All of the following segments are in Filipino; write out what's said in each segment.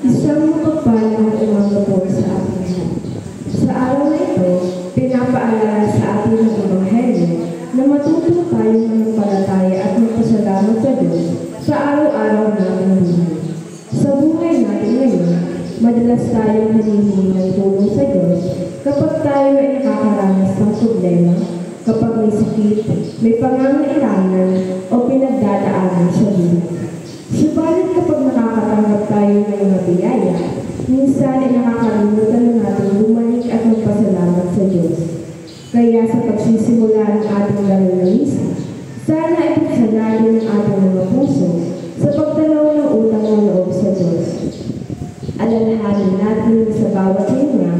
Isang mapagpalang umaga po sa ating lahat. Sa araw na ito, pinapaalala sa atin ng Ebanghelyo na matuto tayong manampalataya at magpasalamat sa Diyos sa araw-araw nating buhay. Sa buhay natin ngayon, madalas tayong hinihingi ng tulong sa Diyos kapag tayo ay nakakaranas ng problema, kapag may sakit, may pangangailangan o pinagdadaanan sa buhay. Subalit kapag nakakatanggap tayo ng mga biyaya, minsan ay nakakalimutan na natin bumalik at magpasalamat sa Diyos. Kaya sa pagsisimula ng ating laro na misa, sana ay buksan natin ang ating mga puso sa pagtanaw ng utang ng loob sa Diyos. Alalahanin natin sa bawat hinga,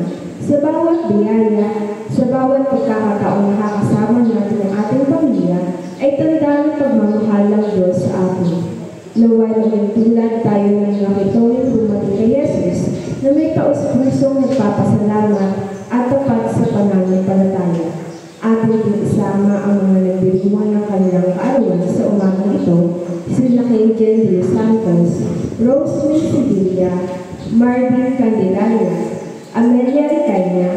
sa bawat biyaya, sa bawat pagkakataong nakakasama natin ang ating pamilya, ay tandaan ang pagmamahal ng Diyos sa atin. Naway maging tulad tayo ng mga Katolik dumating kay Jesus na may taos-pusong nagpapasalamat at tapat sa pananampalataya. Ating isama ang mga nagdiriwang ng kanilang kaarawan sa umagang ito, sila kay Jen de Santos, Rosemary Sevilla, Marvin Candelaria, Amelia Ricaya,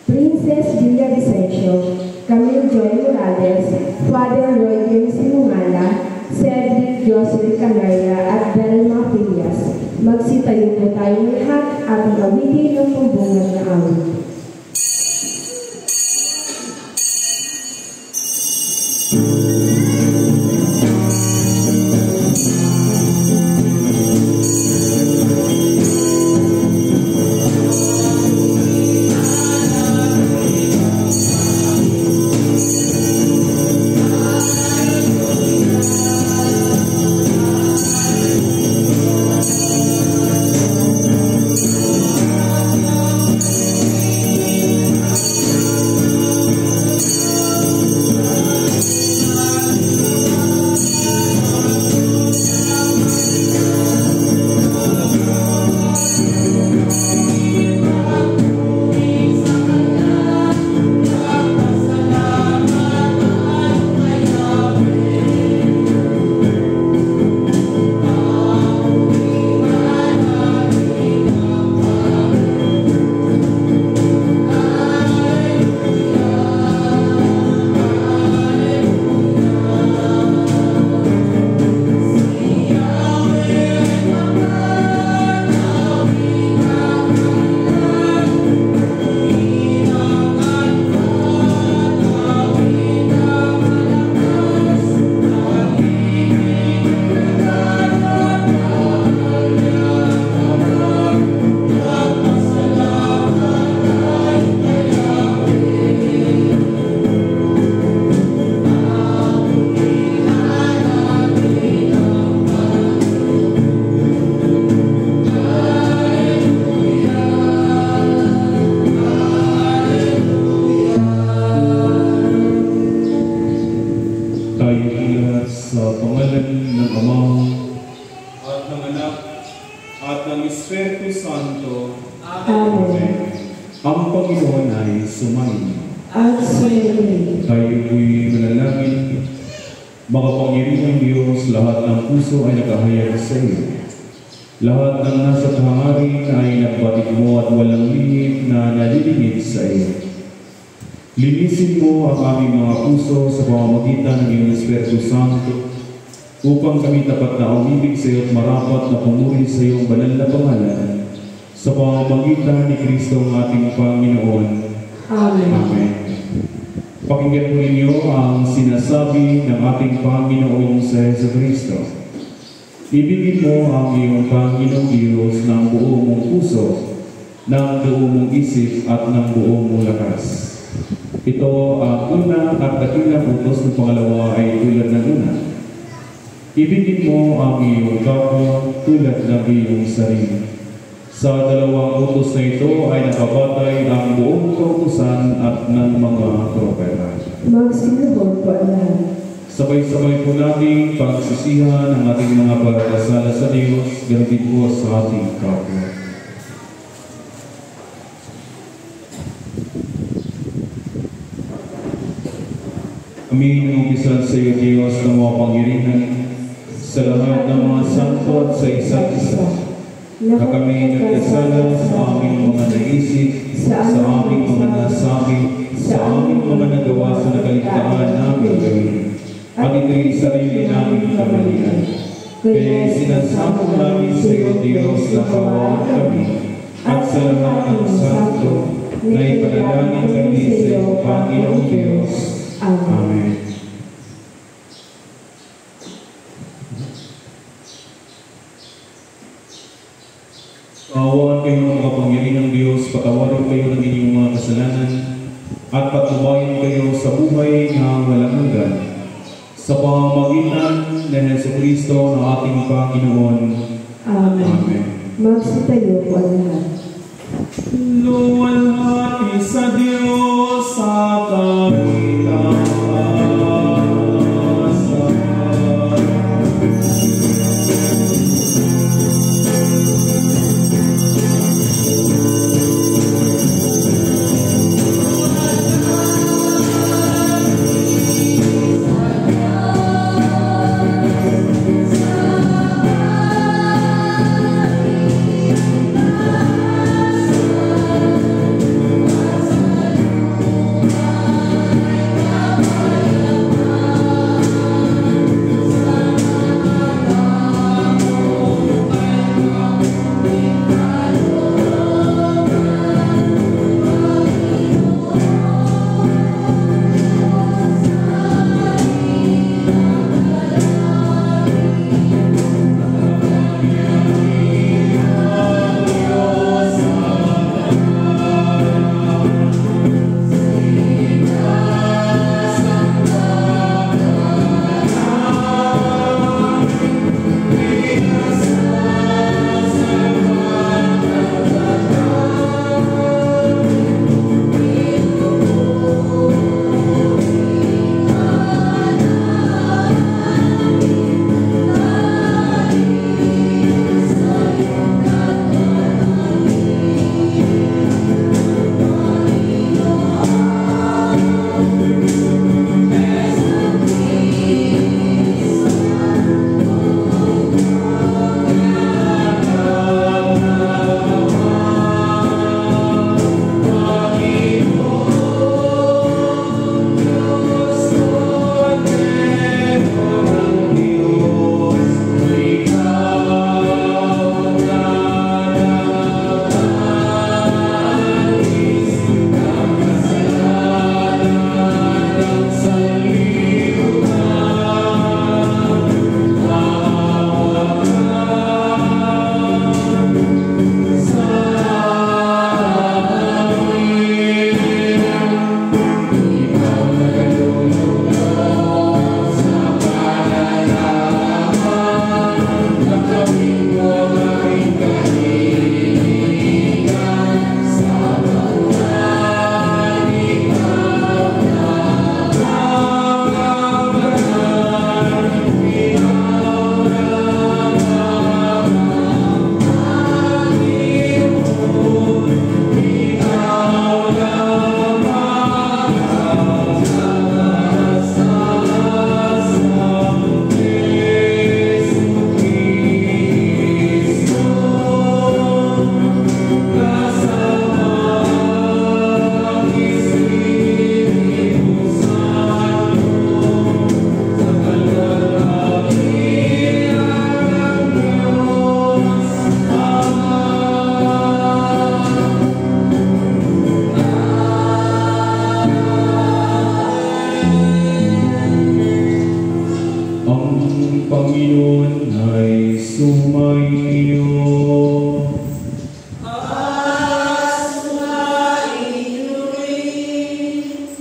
Princess Julia Vicencio, Camille Joy Morales, Father Roy James Simungala, Cedric Joseph Canaria at Delma Filias. Magsitayo po tayong lahat at magawin ng pambungad na awit. Lahat ng nasa kahangarin ay nagbatik mo at walang limit na nalilingit sa iyo. Linisin mo ang aming mga puso sa pamamagitan ng iyong Espiritu Santo upang kami tapat na umibig sa iyo at marapat na pumuri sa iyong banal na pangalan sa pamamagitan ni Kristo ang ating Panginoon. Amen. Amen. Pakinggan po ninyo ang sinasabi ng ating Panginoon sa Jesucristo. Ibigin mo ang iyong Panginoong Diyos ng buong mong puso, ng buong mong isip at ng buong mong lakas. Ito ang una at dakilang utos ng pangalawa ay tulad ng una. Ibigin mo ang iyong kapwa tulad ng iyong sarili. Sa dalawang utos na ito ay nakabatay ang buong kautusan at ng mga propeta. Magsinuhod po ang lahat. Sabay-sabay po nating pagsisihan ang ating mga pagkasala sa Diyos, ganun din po sa ating kapwa. Amin ang umpisa sa iyo, Diyos, ng mga pangyarihan, sa lahat ng mga santo at sa isa't isa, na kami nagkasala sa aming mga naisip, sa aming mga nasabi, sa aming mga nagawa sa nakaligtaan namin gawin. At ito'y sarili namin kamalian. Kaya sinasamo namin sa iyo, Diyos, na kawawan kami, at sa lahat ng santo, na ipanalangin kami sa iyo, Panginoong Diyos. Amen. Kaawaan kayo ng makapangyarihang Diyos, patawarin kayo ng inyong mga kasalanan, at patubayan kayo sa buhay na walang hanggan. Sa pamamagitan ng Jesucristo na ating Panginoon. Amen. Amen. Magsitayo po ang lahat. Luwalhati sa Diyos sa kapitan.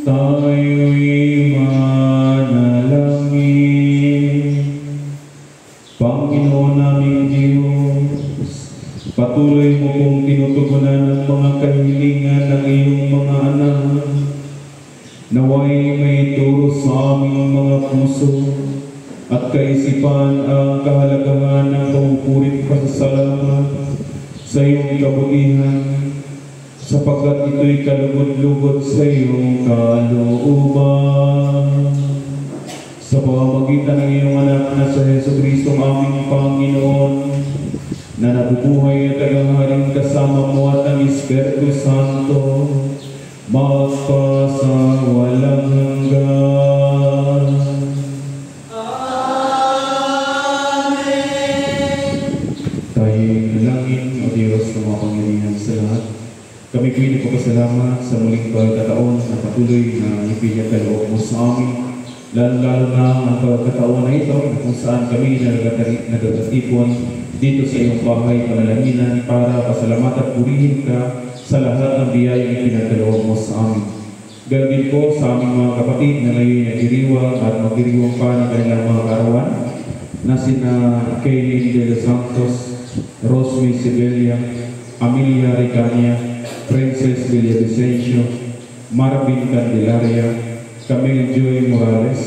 Tayo'y manalangin. Naway may turo sa aming mga puso at kaisipan ang kahalagahan ng pagpupurit pasasalamat sa iyong kabutihan, sapagkat ito'y kalugod-lugod sa iyong kalooban. Sa pamamagitan ng iyong anak na sa Jesucristo aming Panginoon, na nabubuhay at tagaharing kasama mo at ang Espiritu Santo, magpasawalang hanggan. Tayong langin, O Diyos na mapangyarihan sa lahat. Kami po'y nagpapasalamat sa muling pagkataon na patuloy na ipinag kaloob mo sa amin. Lalo-lalo na ang pagkataon na ito na kung saan kami nagtatipon dito sa iyong bahay panalangin para pasalamat at purihin ka sa lahat ng biyayang ipinagkaloob mo sa amin. Ganon din po sa aming mga kapatid na ngayon nagdiriwang at magdiriwang pa ng kanilang mga karawan na sina Kaylin de los Santos, Rosmy Sibelia, Amelia Ricania, Princess Villavicencio, Marvin Candelaria, Camille Joy Morales,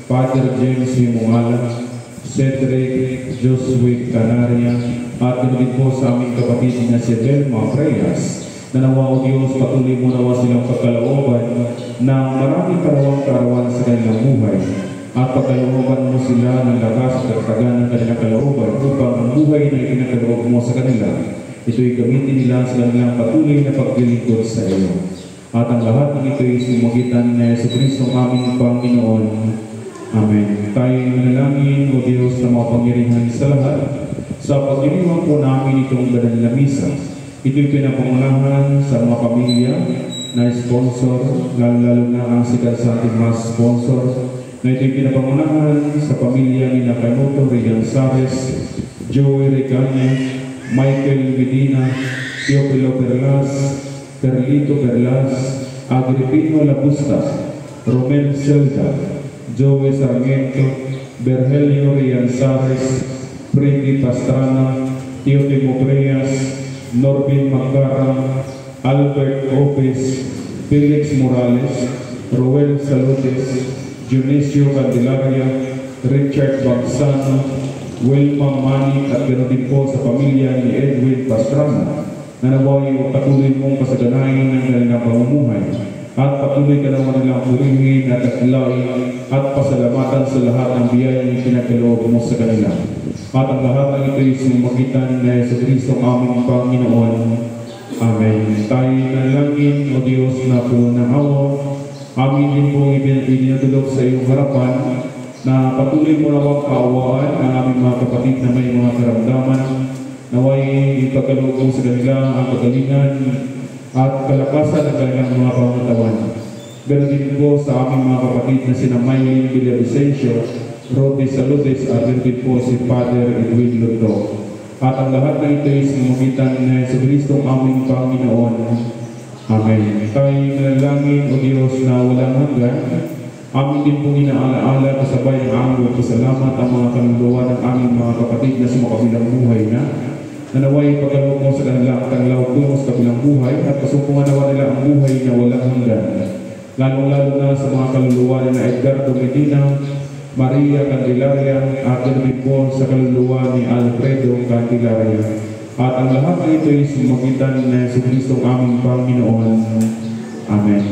Father James Himungala, Cedric Josue Canaria, at din po sa aming kapatid na si Delma Preyas, na nawa o Diyos patuloy mo nawa silang pagkalooban na maraming karawang-karawan sa kanilang buhay, at pagkalooban mo sila ng lakas at katagan ng kanilang kalooban upang ang buhay na ipinagkaloob mo sa kanila, ito'y gamitin nila sa kanilang patuloy na paglilingkod sa iyo. At ang lahat ng ito'y sumagitan na Jesucristo aming Panginoon. Amen. Tayo'y manalangin, O Diyos na mapangyarihan sa lahat, sa pagdiriwang po namin itong banal na misa. Ito'y pinapangunahan sa mga pamilya na sponsor, lalo-lalo na ang sikat sa ating mga sponsor, na ito'y pinapangunahan sa pamilya ni Nakamoto Rigansares, Joey Recania, Michael Medina, Teopilo Perlas, Carlito Perlas, Agripino Labusta, Romel Celda, Joey Sarmiento, Berhelio Rianzares, Freddy Pastrana, Teotimo Preyas, Norbin Magcara, Albert Opes, Felix Morales, Roel Salutes, Dionisio Candelaria, Richard Bagsano, Wilma Mani, at ganoon din po sa pamilya ni Edwin Pastrana, na naway patuloy mong pasaganahin ng kanilang pamumuhay, at patuloy ka naman nilang purihin at akilain at pasalamatan sa lahat ng biyayang pinagkaloob mo sa kanila. At ang lahat ng ito'y sumagitan na Jesucristo aming Panginoon. Amen. Tayo'y nanalangin, O Diyos na puno ng awa, amin din pong ibinadulog sa iyong harapan na patuloy mo nawang kaawaan ang aming mga kapatid na may mga karamdaman. Naway ipagkaloob mo sa kanila ang kagalingan at kalakasan ng kanilang mga pangatawan. Ganon din po sa aming mga kapatid na sina Maylin Villavicencio, Rodi Saludes, at din po si Father Edwin Lundo. At ang lahat na ito ay sumugitan na Jesucristo aming Panginoon. Amen. Tayo'y manalangin, O Diyos na walang hanggan. Amin din pong inaalaala kasabay ng aming pasalamat ang mga kaluluwa ng aming mga kapatid na sumakabilang buhay na naway pagkaloob mo sa kanilang kanilaw tungo sa kabilang buhay at pasupungan nawa nila ang buhay na walang hanggan. Lalong-lalo na sa mga kaluluwa na Edgardo Medina, Maria Candelaria, at din po sa kaluluwa ni Alfredo Candelaria. At ang lahat na ito ay sumagitan na Jesucristo aming Panginoon. Amen.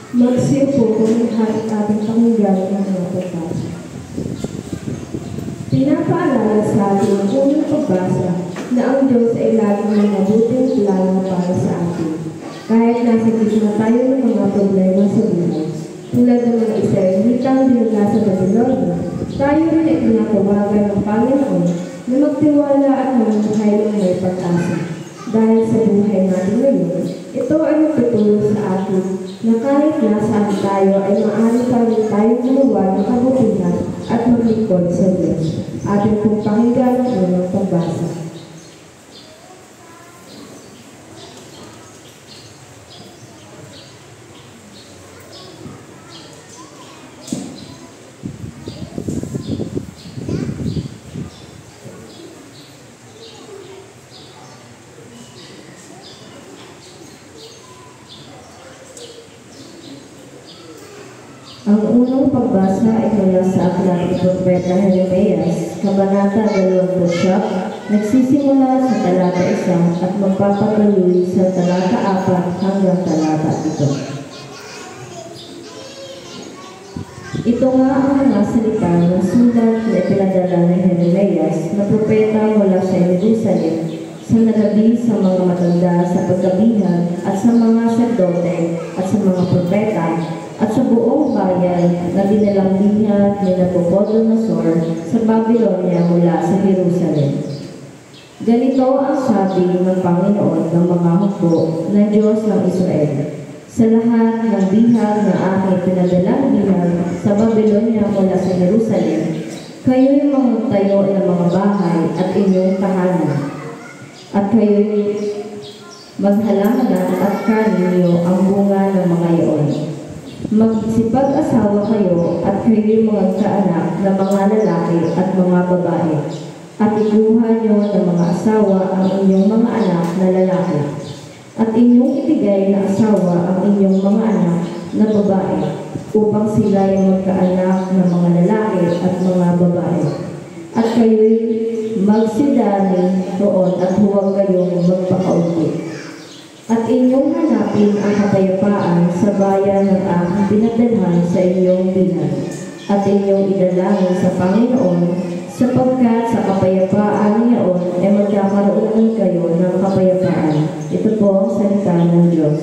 Magsiyo po kung lahat ating pakinggan ng mga pagbasa. Pinapaalala sa atin ang unang pagbasa na ang Diyos ay laging may mabuting plano para sa atin. Kahit nasa gitna tayo ng mga problema sa buhay, tulad ng mga Israelitang dinala sa Babylonia, tayo rin ay pinatawagan ng Panginoon na magtiwala at mamuhay ng may pag-asa. Dahil sa buhay natin ngayon, ito ay nagtutulong sa atin na kahit nasaan tayo ay maaari pa rin tayong gumawa ng kabutihan at maglingkod sa Diyos. Ating pong pakinggan ang unang pagbasa. Ang unang pagbasa ay mula sa aklat ni Propeta Jeremias, Kabanata 20, nagsisimula sa talata 1 at magpapatuloy sa talata 4 hanggang talata 7. Ito nga ang mga salita ng sulat na ipinadala ni Jeremias na propeta mula sa Jerusalem sa nagabi sa mga matanda sa paggabihan at sa mga sacerdote at sa mga propeta at sa buong bayan na dinalanggihan ni Nabucodonosor sa Babylonia mula sa Jerusalem. Ganito ang sabi ng Panginoon ng mga hukbo ng Diyos ng Israel. Sa lahat ng bihag na aking pinadalang bihag sa Babylonia mula sa Jerusalem, kayo'y magtayo ng mga bahay at inyong tahanan, at kayo'y maghalangnan at kanin niyo ang bunga ng mga iyon. Magsipag-asawa kayo at kayo'y mga kaanak ng mga lalaki at mga babae, at ikuha niyo ng mga asawa ang inyong mga anak na lalaki, at inyong ibigay na asawa ang inyong mga anak na babae, upang sila ay magkaanak ng mga lalaki at mga babae. At kayo'y magsidani roon at huwag kayong magpakaunti. At inyong hanapin ang kapayapaan sa bayan ng aking pinadalhan sa inyong binan, at inyong idalangin sa Panginoon, sapagkat sa kapayapaan niyaon ay magkakaroon kayo ng kapayapaan. Ito po ang salita ng Diyos.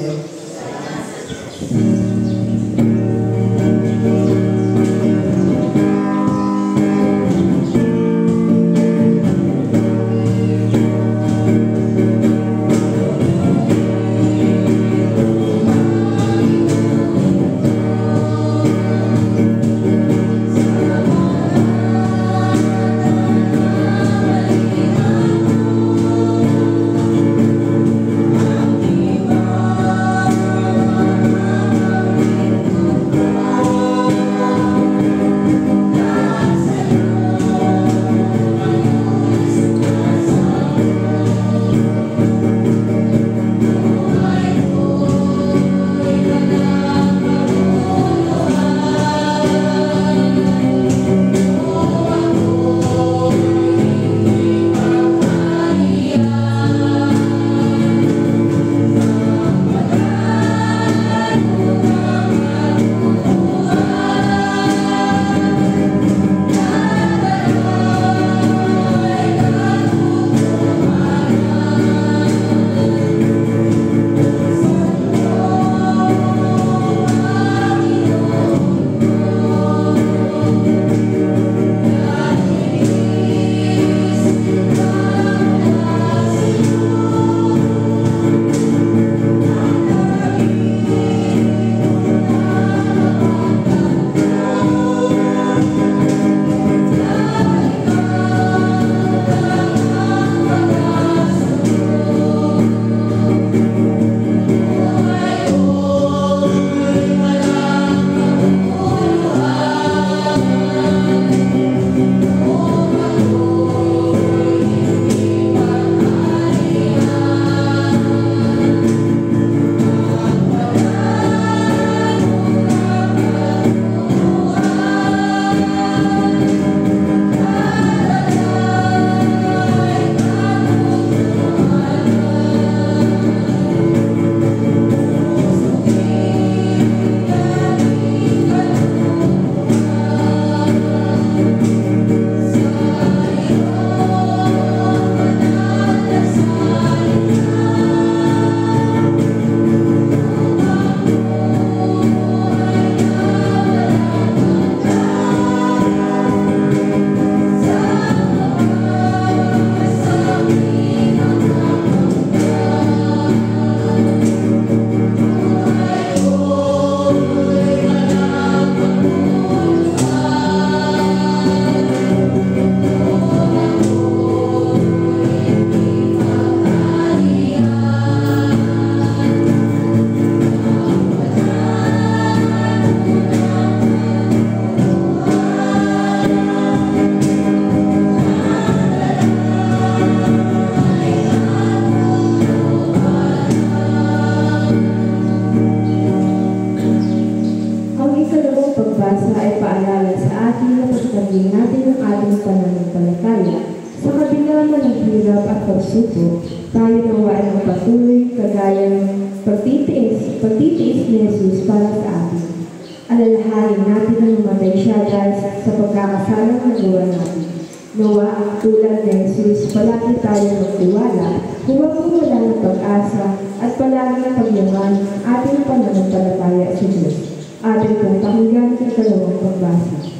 ikalawang pagbasa ay paalala sa atin na pagtanggi natin ang ating pananampalataya. Sa kabila man ng hirap at pagsubok, tayo nawa ay magpatuloy kagaya ng pagtitiis ni Jesus para sa atin. Alalahanin natin na namatay siya dahil sa pagkakasalang nagawa natin. Nawa, tulad ni Jesus, palagi tayo magtiwala, huwag wala ng pag-asa, at palagi pagyaman ang ating pananampalataya sa Diyos. Ating pong pakinggan sa ikalawang pagbasa.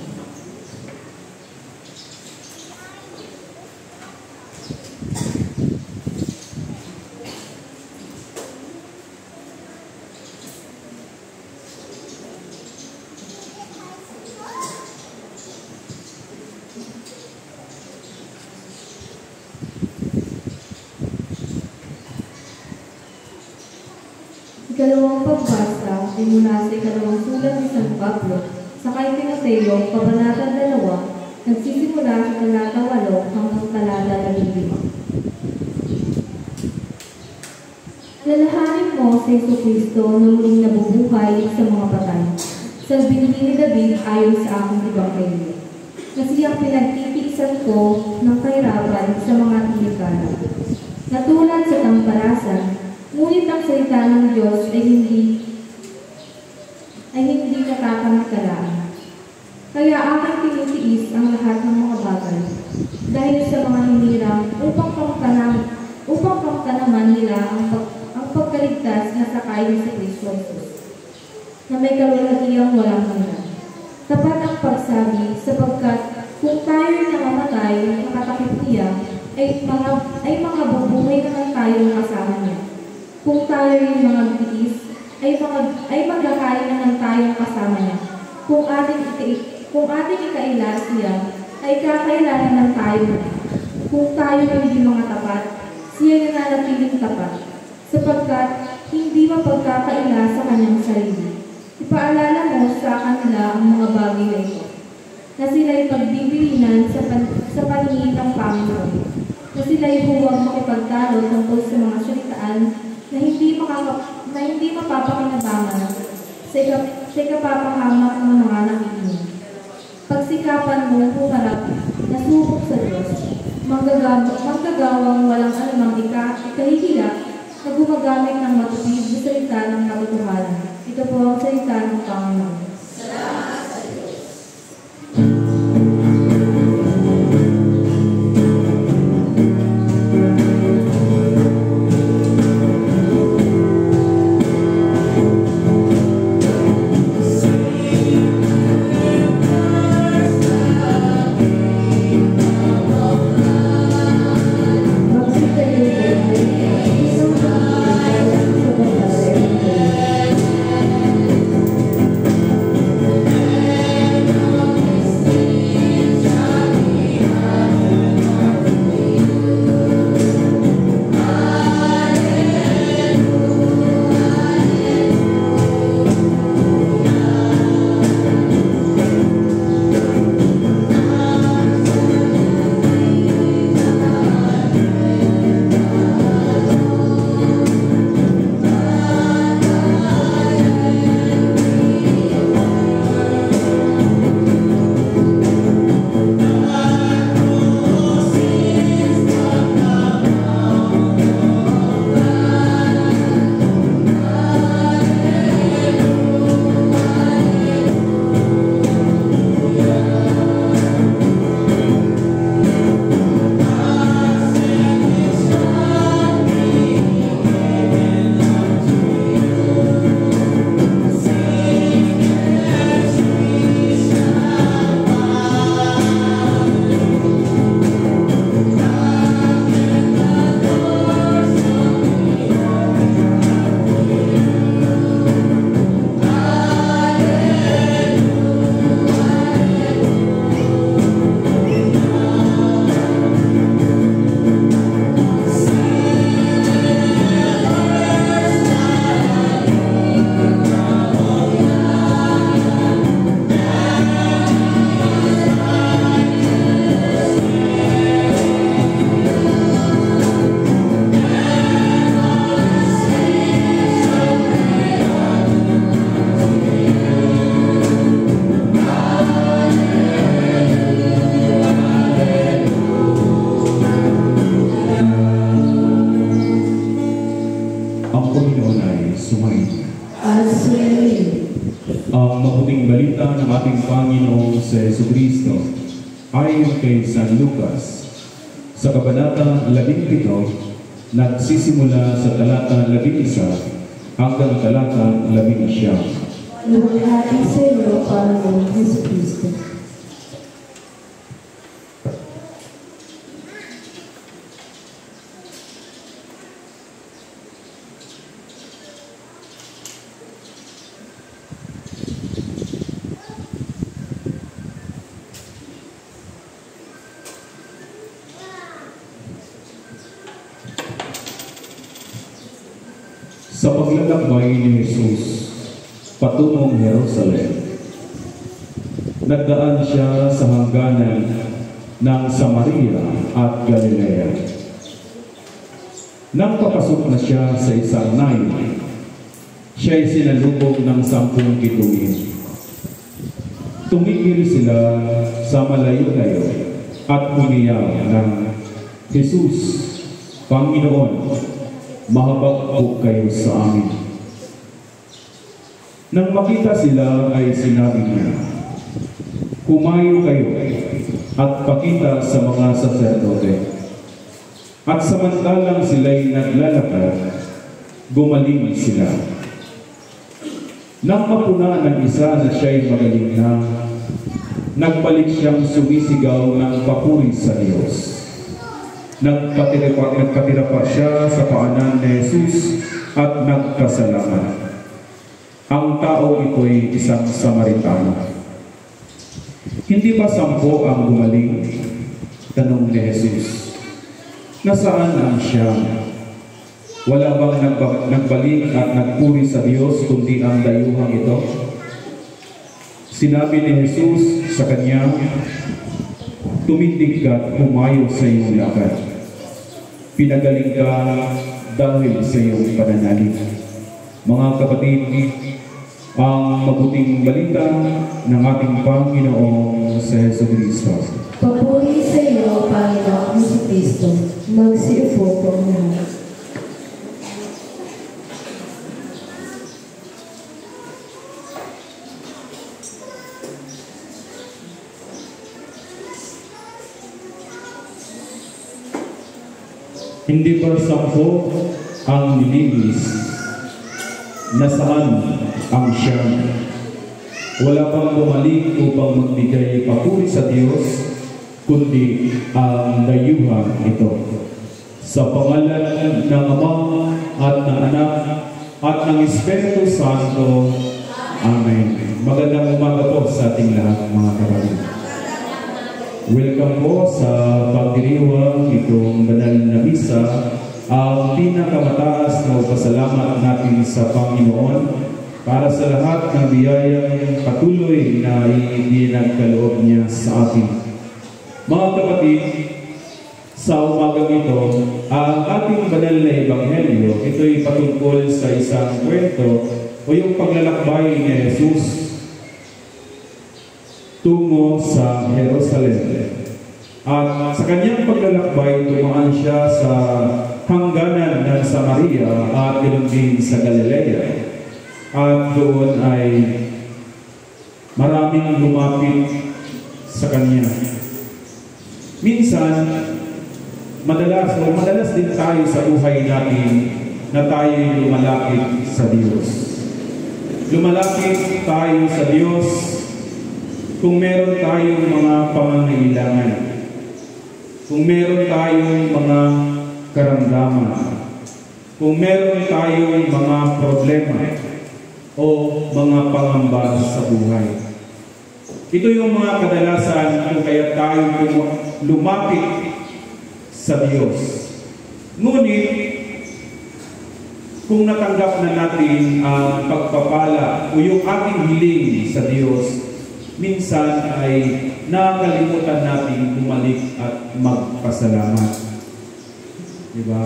Ikalawang pagbasa ay mula sa ikalawang sulat ni San Pablo sa kay Timoteo, Kabanata 2, nagsisimula sa talata 8 hanggang talata 15. Alalahanin mo sa Jesucristo na muling nabubuhay sa mga patay, sa binhi ni David ayon sa aking ebanghelyo, na siyang pinagtitiisan ko ng kahirapan sa mga tinikala. Natulad sa tampalasan, ngunit ang salita ng Diyos ay hindi nakakamit-kalaan. Kaya aking tinitiis ang lahat ng mga bagay dahil sa mga hinirang upang pangtanaman nila ang pagkaligtas na sakay ni sa Kristo Jesus, na may kalulagiyang walang hanggan. Tapat ang pagsabi sapagkat kung tayo'y namamatay, nakatakip niya, ay mga bubuhay naman tayong kasama niya. Kung tayo'y mga bitiis, ay maghahari naman tayong kasama niya. Kung ating ikailas niya, ay kakailan naman tayo. Kung tayo hindi mga tapat, siya nananatiling tapat, sapagkat hindi mapagkakaila sa kanyang sarili. Ipaalala mo sa kanila ang mga bagay na ito, na sila'y pagbibilinan sa paningin ng Panginoon, na sila'y huwag makipagtalo tungkol sa mga salitaan na hindi mapapakinabangan sa ikapapahamak ng mga nakikinig. Pagsikapan mo humarap na subok sa Diyos, manggagawang walang anumang ikahihiya na gumagamit ng matupid na salita ng katotohanan. Ito po ang salita ng Panginoon. Salamat sa Diyos. kabanata ng ating Panginoong sa Jesucristo ayon kay San Lucas sa kabanata 17, nagsisimula sa talata 11 hanggang talata 11. Luwalhati sa iyo, Panginoong Jesucristo. Sa paglalakbay ni Jesus patungong Jerusalem, nagdaan siya sa hangganan ng Samaria at Galilea. Nang papasok na siya sa isang nayon, siya'y sinalubog ng 10 bituin. Tumigil sila sa malayo-layo at umiyak ng, "Jesus, Panginoon, mahabag kayo sa amin." Nang makita sila ay sinabi niya, "Kumayo kayo at pakita sa mga saserdote." At samantalang sila'y naglalakad, gumaling sila. Nang mapuna ng isa na siya'y magaling na, nagbalik siyang sumisigaw ng papuri sa Diyos. Nagpatira pa siya sa paanan ni Jesus at nagpasalamat. Ang tao ito'y isang Samaritano. "Hindi ba 10 ang gumaling?" tanong ni Jesus. "Nasaan ang siya? Wala bang nagbalik at nagpuri sa Diyos kundi ang dayuhang ito?" Sinabi ni Jesus sa kanya, "Tumindig ka at pumayo sa iyong lakad. Pinagaling ka dahil sa iyong pananalig." Mga kapatid, ang mabuting balita ng ating Panginoong sa Jesucristo. Papuri sa iyo, Panginoong Jesucristo. Magsiupo po ang lahat. Hindi ba 10 ang nilinis? Nasaan ang siya? Wala bang bumalik upang magbigay papuri sa Diyos, kundi ang dayuhang ito. Sa pangalan ng Ama at ng Anak at ng Espiritu Santo. Amen. Magandang umaga po sa ating lahat, mga kapatid. Welcome po sa pagdiriwang itong banal na misa, ang pinakamataas na pasalamat natin sa Panginoon para sa lahat ng biyayang patuloy na ibinagkaloob niya sa atin. Mga kapatid, sa umagang ito, ang ating banal na ebanghelyo, ito'y patungkol sa isang kwento o yung paglalakbay ni Jesus tungo sa Jerusalem. At sa kanyang paglalakbay, dumaan siya sa hangganan ng Samaria at ganoon din sa Galilea. At doon ay maraming lumapit sa kanya. Minsan, madalas din tayo sa buhay natin na tayo lumalapit sa Diyos. Lumalapit tayo sa Diyos kung meron tayong mga pangangailangan, kung meron tayong mga karamdaman, kung meron tayong mga problema o mga pangamba sa buhay. Ito yung mga kadalasan kung kaya tayo lumapit sa Diyos. Ngunit, kung natanggap na natin ang pagpapala o yung ating hiling sa Diyos, minsan ay nakalimutan natin bumalik at magpasalamat. Diba?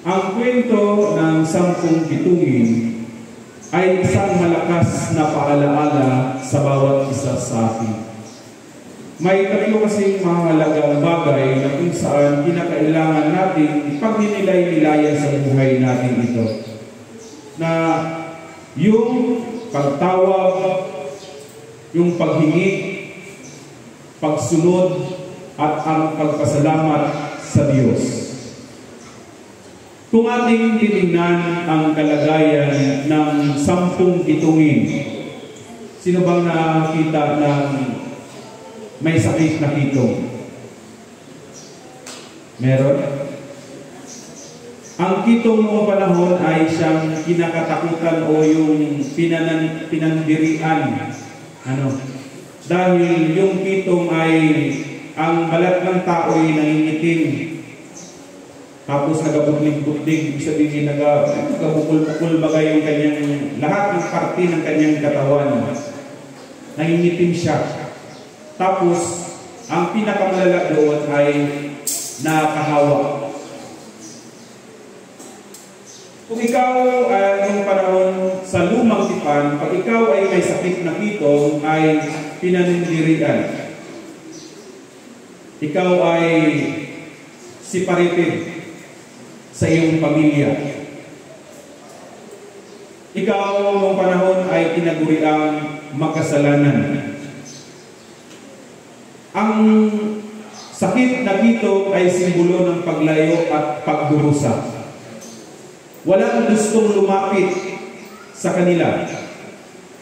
Ang kwento ng 10 bituin ay isang malakas na paalaala sa bawat isa sa atin. May 3 kasing mahalagang bagay na kung saan kinakailangan natin pagninilay-nilayan sa buhay natin ito. Na yung pagtawag, yung paghingi, pagsunod, at ang pagpasalamat sa Diyos. Kung ating tinignan ang kalagayan ng 10 kitungin, sino bang nakita ng may sakit na kitong? Meron? Ang kitong noong panahon ay siyang kinakatakutan o yung pinandirian. Dahil yung kitong ay ang balat ng tao ay nangingitim. Tapos nagabuklig-buklig, ibig sabihin nagabukul-bukul bagay yung kanyang, lahat ng parte ng kanyang katawan. Nangingitim siya. Tapos, ang pinakamalala doon ay nakahawa. Kung ikaw noong panahon sa lumang tipan, pag ikaw ay may sakit na kitong, ay pinanindirian. Ikaw ay separated sa iyong pamilya. Ikaw noong panahon ay tinaguriang makasalanan. Ang sakit na kitong ay simbolo ng paglayo at pagdurusa. Walang gustong lumapit sa kanila.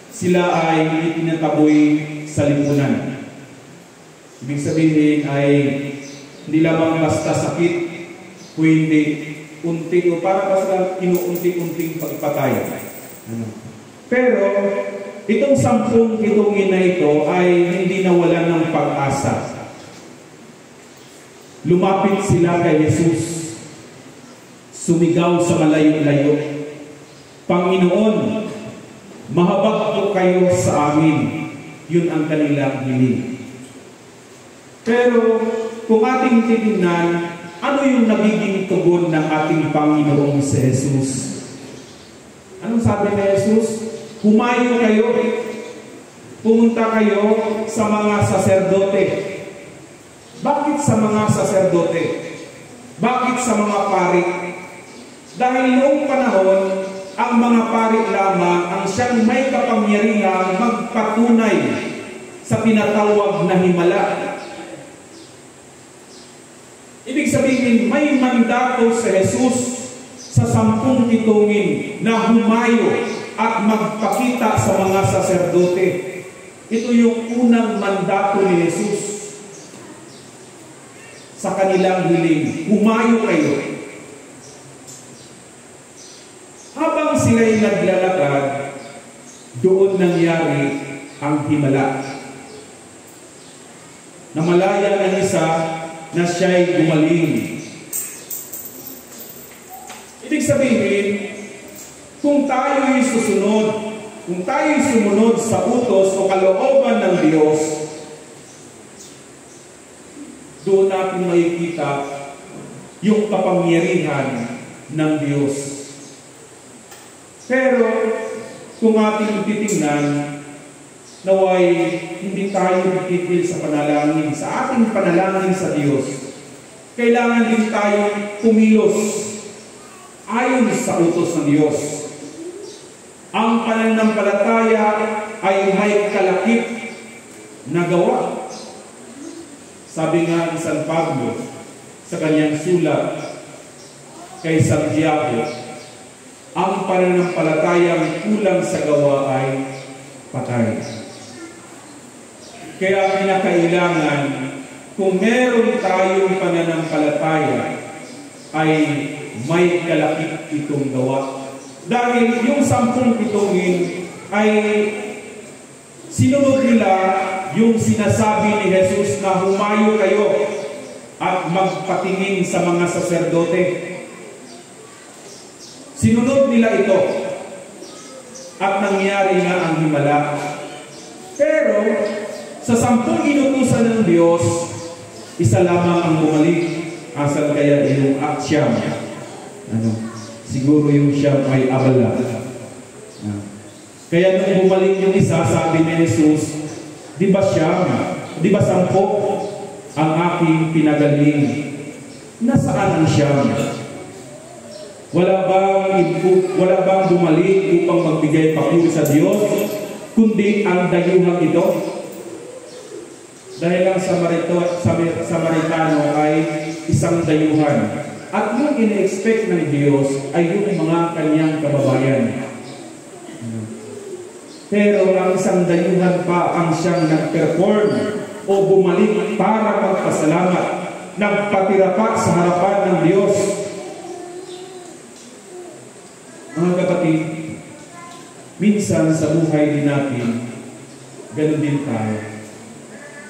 Sila ay itinataboy sa lipunan. Ibig sabihin ay hindi lamang basta sakit, kundi unti o para basta inuunti-unting pagpatay. Pero itong 10 kitungin na ito ay hindi nawalan ng pag-asa. Lumapit sila kay Jesus. Sumigaw sa malayo-layo, Panginoon, mahabag po kayo sa amin. Yun ang kanilang hiling. Pero kung ating titingnan, ano yung nagiging tugon ng ating Panginoong si Jesus? Anong sabi ni Jesus? Humayo kayo, pumunta kayo sa mga saserdote. Bakit sa mga saserdote? Bakit sa mga pari? Dahil noong panahon, ang mga pari lamang ang siyang may kapangyarihang magpatunay sa tinatawag na himala. Ibig sabihin, may mandato si Jesus sa 10 kitungin na humayo at magpakita sa mga saserdote. Ito yung unang mandato ni Jesus sa kanilang hiling. Humayo kayo. Habang sila'y naglalakad, doon nangyari ang himala. Namalaya ng isa na siya'y gumaling. Ibig sabihin, kung tayo'y sumunod sa utos o kalooban ng Diyos, doon natin makikita yung kapangyarihan ng Diyos. Pero, kung ating titingnan, naway hindi tayo titigil sa panalangin, sa ating panalangin sa Diyos. Kailangan din tayo kumilos ayon sa utos ng Diyos. Ang pananampalataya ay may kalakip na gawa. Sabi nga ni San Pablo sa kanyang sulat kay Santiago, ang pananampalatayang kulang sa gawa ay patay. Kaya kinakailangan, kung meron tayong pananampalataya, ay may kalakip itong gawa. Dahil yung 10 kitungin ay sinunod nila yung sinasabi ni Jesus na humayo kayo at magpatingin sa mga saserdote. Sinunod nila ito at nangyari nga ang himala. Pero sa 10 inutusan ng Diyos, isa lamang ang bumalik. Asan kaya yung Siyam? Siguro yung Siyam ay abala. Kaya nung bumalik yung isa, sabi ni Jesus, di ba Siyam? Di ba 10 ang aking pinagaling? Nasaan ang Siyam? Wala bang bumalik upang magbigay papuri sa Diyos? kundi ang dayuhang ito. Dahil ang Samaritano ay isang dayuhan. At yung ina-expect ng Diyos ay yung mga kanyang kababayan. Pero ang isang dayuhan pa ang siyang nag-perform o bumalik para magpasalamat, nagpatira pa sa harapan ng Diyos. Mga kapatid, minsan sa buhay din natin, ganun din tayo.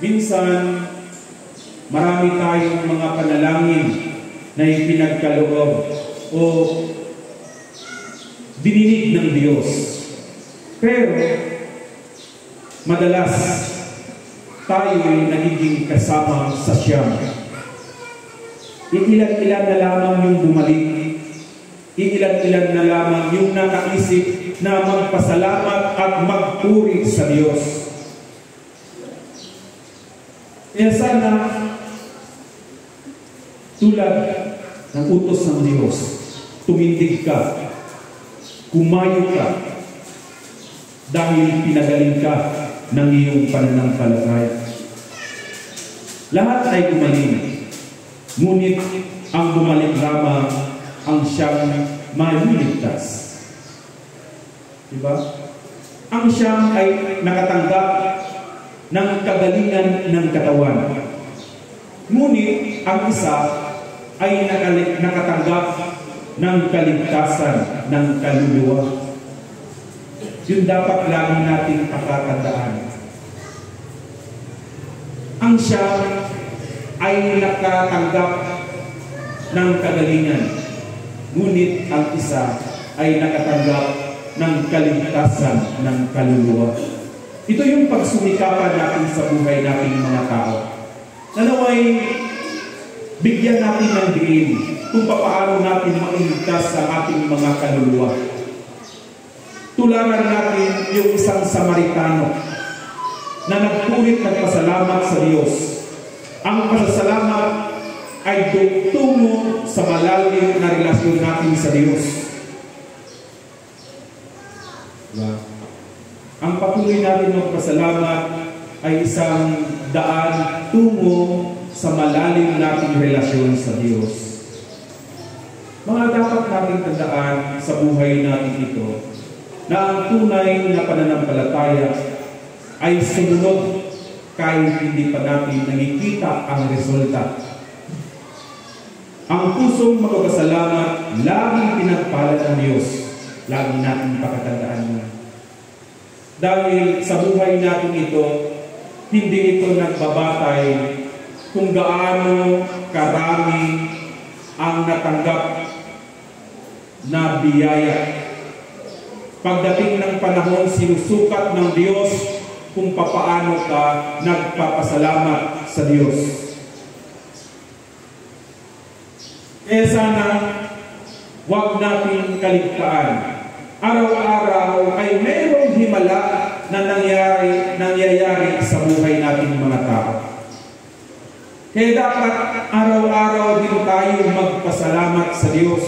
Minsan, marami tayong mga panalangin na ipinagkaloob o dininig ng Diyos. Pero, madalas, tayo ay nagiging kasama sa siyam. Iilan-ilan na lamang yung bumalik. Iilan-ilan na lamang yung nakaisip na magpasalamat at magpuri sa Diyos. Kaya sana, tulad ng utos ng Diyos, tumindig ka, kumayo ka, dahil pinagaling ka ng iyong pananampalataya. Lahat ay gumaling, ngunit ang bumalik lamang ang siyang maliligtas. Diba? Ang siyang ay nakatanggap ng kagalingan ng katawan. Ngunit ang isa ay nakatanggap ng kaligtasan ng kaluluwa. Yun dapat lagi nating pakatandaan. Ang siya ay nakatanggap ng kagalingan, ngunit ang isa ay nakatanggap ng kaligtasan ng kaluluwa. Ito yung pagsumikapan natin sa buhay nating mga tao. Nanaway, bigyan natin ng diin kung paano natin mailigtas sa ating mga kaluluwa. Tularan natin yung isang Samaritano na nagpasalamat sa Diyos. Ang pasasalamat ay tungo sa malalim na relasyon natin sa Diyos. Diba? Ang patuloy natin magpasalamat ay isang daan tungo sa malalim nating relasyon sa Diyos. Mga dapat nating tandaan sa buhay natin ito na ang tunay na pananampalataya ay sumunod kahit hindi pa natin nakikita ang resulta. Ang pusong magpasalamat laging pinagpalad ng Diyos. Lagi natin pakatandaan mo. Dahil sa buhay natin ito, hindi ito nagbabatay kung gaano karami ang natanggap na biyaya. Pagdating ng panahon, sinusukat ng Diyos kung papaano ka nagpapasalamat sa Diyos. Kaya sana, huwag natin kaligtaan. Araw-araw ay mayroong himala na nangyayari sa buhay nating mga tao. Kaya dapat araw-araw din tayo magpasalamat sa Diyos.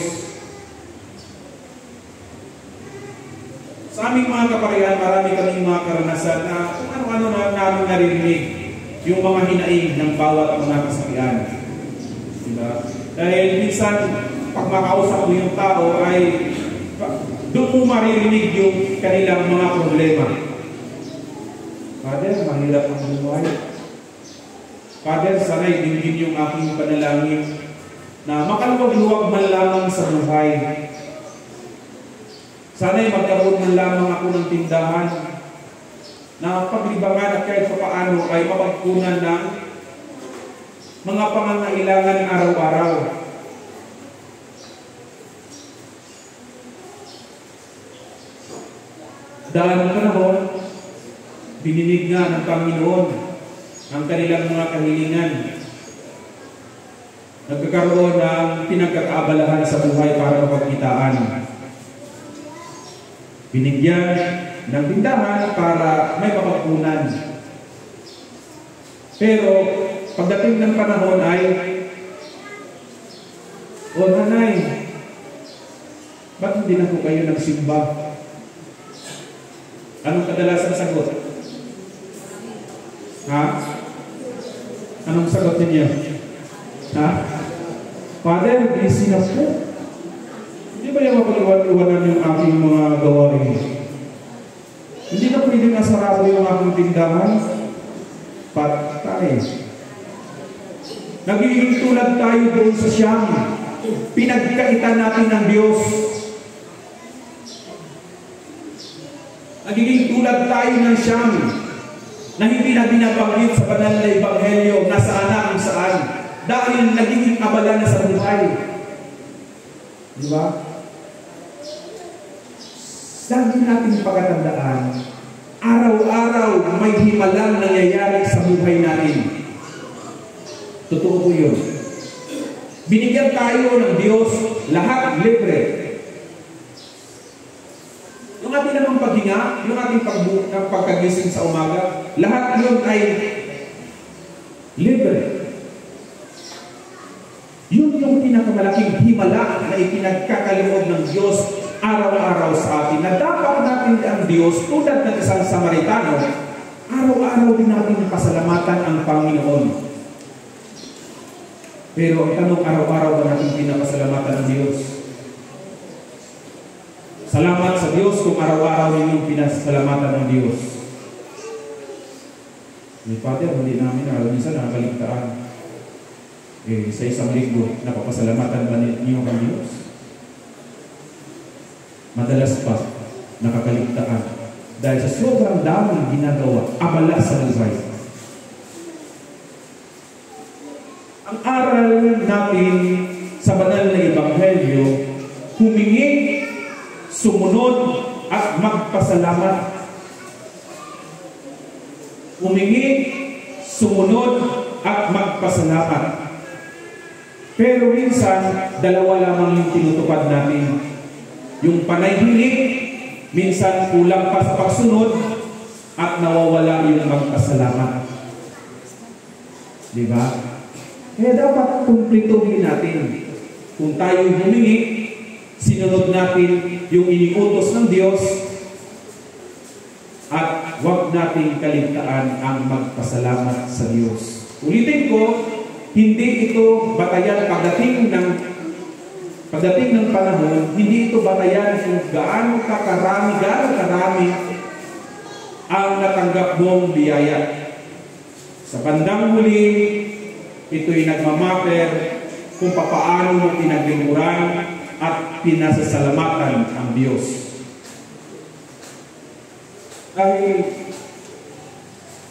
Sa aming mga kaparihan, marami kaming mga karanasan na kung ano-ano na namin naririnig yung mga hinaing ng bawat mga kasapian. Diba? Dahil minsan, pag makausap mo yung tao ay doon mo maririnig yung kanilang mga problema. Father, mahirap ang buhay. Father, sana'y dinggin yung aking panalangin na makaluwag-luwag man lamang sa buhay. Sana'y magkaroon man lamang ako ng tindahan na paglibangan at kahit paano ay mapagkunan ng mga pangangailangan araw-araw. Dahil ng panahon, bininig nga ng Panginoon ang kanilang mga kahilingan. Nagkakaroon ng pinagkakaabalahan sa buhay para mapagkitaan. Binigyan ng tindahan para may mapagkunan. Pero pagdating ng panahon ay, o nanay, ba't hindi na po kayo nagsimba? Anong kadalasang sagot? Ha? Anong sagot ninyo? Ha? Father, busy na po. Hindi ba yung mapag-iwan-iwanan yung aking mga gawain? Hindi na pwedeng nasarado yung aking tindahan? Patay. Nagiging tulad tayo doon sa Siyam. Pinagkaitan natin ng Diyos. Nagiging tulad tayo ng Siyam na hindi na binabanggit sa banal na Ebanghelyo na saan na kung saan dahil nagiging abala na sa buhay. Di ba? Lagi natin pagkatandaan, araw-araw may himalang nangyayari sa buhay natin. Totoo po yun. Binigyan tayo ng Diyos, lahat libre. Yung ating namang paghinga, yung ating pagkagising sa umaga, lahat yun ay libre. Yun yung pinakamalaking himala na ipinagkakaloob ng Diyos araw-araw sa atin. Na dapat natin ang Diyos, tulad ng isang Samaritano, araw-araw din natin pasalamatan ang Panginoon. Pero ang tanong, araw-araw ba natin pinapasalamatan ng Diyos? Salamat sa Diyos kung araw-araw ninyong pinasalamatan ng Diyos. May Father, hindi namin minsan nakakaligtaan. Sa isang linggo, napapasalamatan ba ninyo ang Diyos? Madalas pa, nakakaligtaan. Dahil sa sobrang daming ginagawa, abala sa buhay. Ang aral natin sa banal na Ebanghelyo, humingi, sumunod, at magpasalamat. Humingi, sumunod, at magpasalamat. Pero minsan, dalawa lamang yung tinutupad natin. Yung panayhiling, minsan kulang pa sa pagsunod, at nawawala yung magpasalamat. Diba? Kaya dapat kumplituhin natin. Kung tayo humingi, sinunod natin yung iniutos ng Diyos, at huwag nating kaligtaan ang magpasalamat sa Diyos. Ulitin ko, hindi ito batayan pagdating ng panahon, hindi ito batayan kung gaano karami ang natanggap mong biyaya. Sa bandang huli, ito'y nagmamatter kung papaano mo pinaglingkuran at pinasasalamatan ang Diyos. Dahil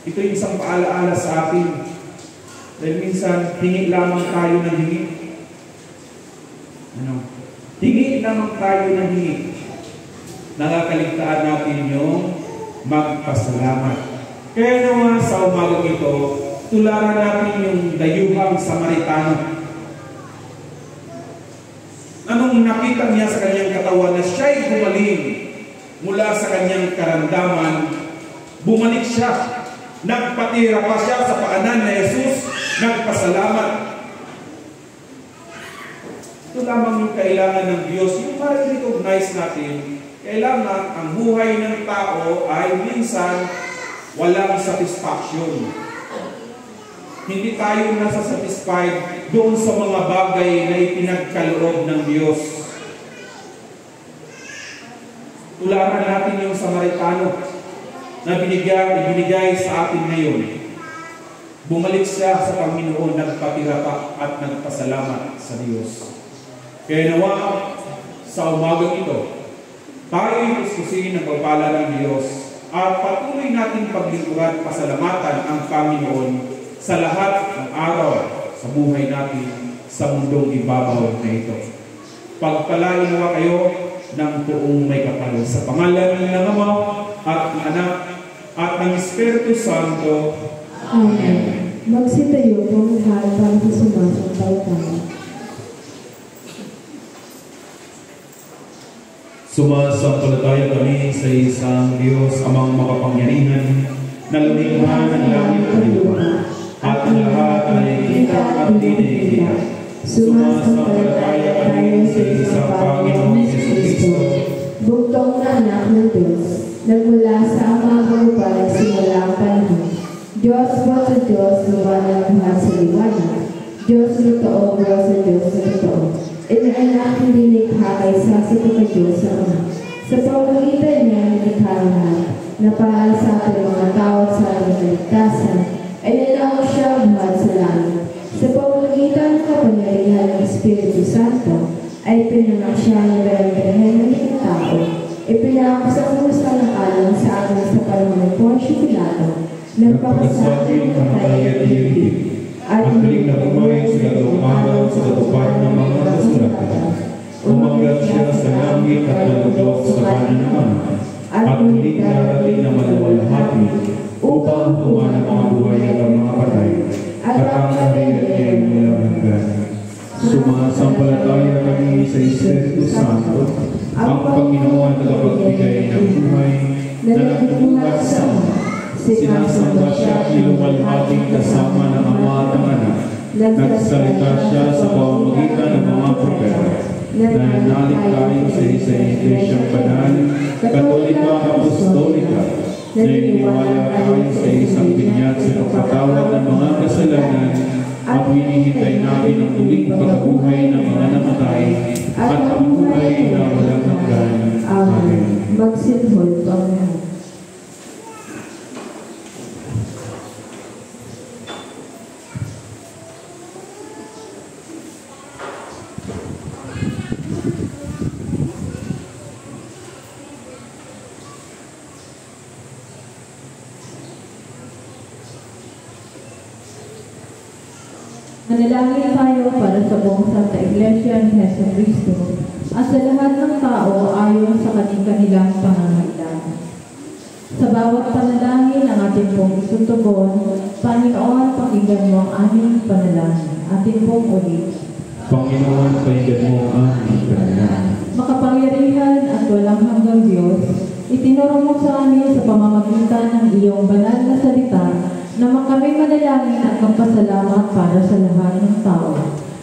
ito'y isang paalaala sa atin. Dahil minsan, hingi lamang tayo ng hingi. Hingi lamang tayo ng hingi. Nakakaligtaan natin yung magpasalamat. Kaya naman sa umagang ito, tularan natin yung dayuhang Samaritano. Anong nakita niya sa kanyang katawan na siya'y gumaling mula sa kanyang karamdaman, bumalik siya. Nagpatira pa siya sa paanan na Jesus, nagpasalamat. Ito lamang yung kailangan ng Diyos. Yung para i-recognize natin, kailangan ang buhay ng tao ay minsan walang satisfaction. Hindi tayo nasa-satisfied doon sa mga bagay na ipinagkaloob ng Diyos. Tularan natin yung Samaritano na ibinigay sa atin ngayon. Bumalik siya sa Panginoon, nagpatira pa at nagpasalamat sa Diyos. Kaya nawa, sa umagang ito, tayo'y iskusin ng pagpala ng Diyos at patuloy natin paglingkuran, pasalamatan ang Panginoon sa lahat ng araw sa buhay natin sa mundong ibabaw na ito. Pagpalain nawa kayo ng buong may kapal sa pangalan ng Ama at ng Anak at ng Espiritu Santo. Amen. Magsitayo po lahat para sa sumasampalataya. Sumasampalataya kami sa isang Diyos, Amang makapangyarihan, na lumikha ng langit at lupa, at ang lahat na nakikita at di nakikita. Sumasampalataya kami sa isang Panginoong Jesucristo, bugtong na anak ng Diyos, nagmula sa Ama mo pa nagsimula ang panahon. Diyos mo sa Diyos, liwanag buhat sa liwanag. Diyos totoo, Diyos sa Diyos na totoo. Inaanak hindi likha kaysa sa pagka-Diyos sa Ama. Sa pamamagitan niya, nilikha lahat, na para sa ating mga tao sa ating kaligtasan, ay nanaw siya buhat sa langit. Sa pamamagitan ng kapangyarihan ng Espiritu Santo, ay pinanganak siya ng Birhen ng tao. Ipinanganak sa krus ng alang sa atin sa panahon ng Poncio Pilato, nagpakasakit ang kaya iibig, at muling nabuhay sa gatong araw sa katupad ng mga kasulatan. Umakyat siya sa langit at nalugod sa kanan ng Ama, at muling darating na maluwalhati upang tuman ang mga buhay at ang mga patay, at ang kaharian niya ay walang hanggan. Sumasampalataya kami sa Espiritu Santo, ang Panginoon na tagapagbigay ng buhay na nagbubuhat sa Ama. Sinasamba siya iluwalhating kasama ng Ama at ng Anak. Nagsalita siya sa pamamagitan ng mga propeta. Nananalig tayo sa isang Iglesyang Banal, Katolika, Apostolika. Naniniwala tayo sa isang binyag sa pagpatawad ng mga kasalanan, at hinihintay natin ang tuwing pagkabuhay ng mga namatay at ang buhay na walang hanggan. Amen. Magsinhol po ang lahat. Manalangin tayo para sa buong Santa Iglesia ni Hesus Cristo at sa lahat ng tao ayon sa kanilang pangangailangan. Sa bawat panalangin ang ating pong itutugon, Panginoon, pakinggan mo ang aming panalangin. Ating pong ulit. Panginoon, pakinggan mo ang aming panalangin. Makapangyarihan at walang hanggang Diyos, itinuro mo sa amin sa pamamagitan ng iyong banal na salita na kami manalangin at magpasalamat para sa lahat ng tao.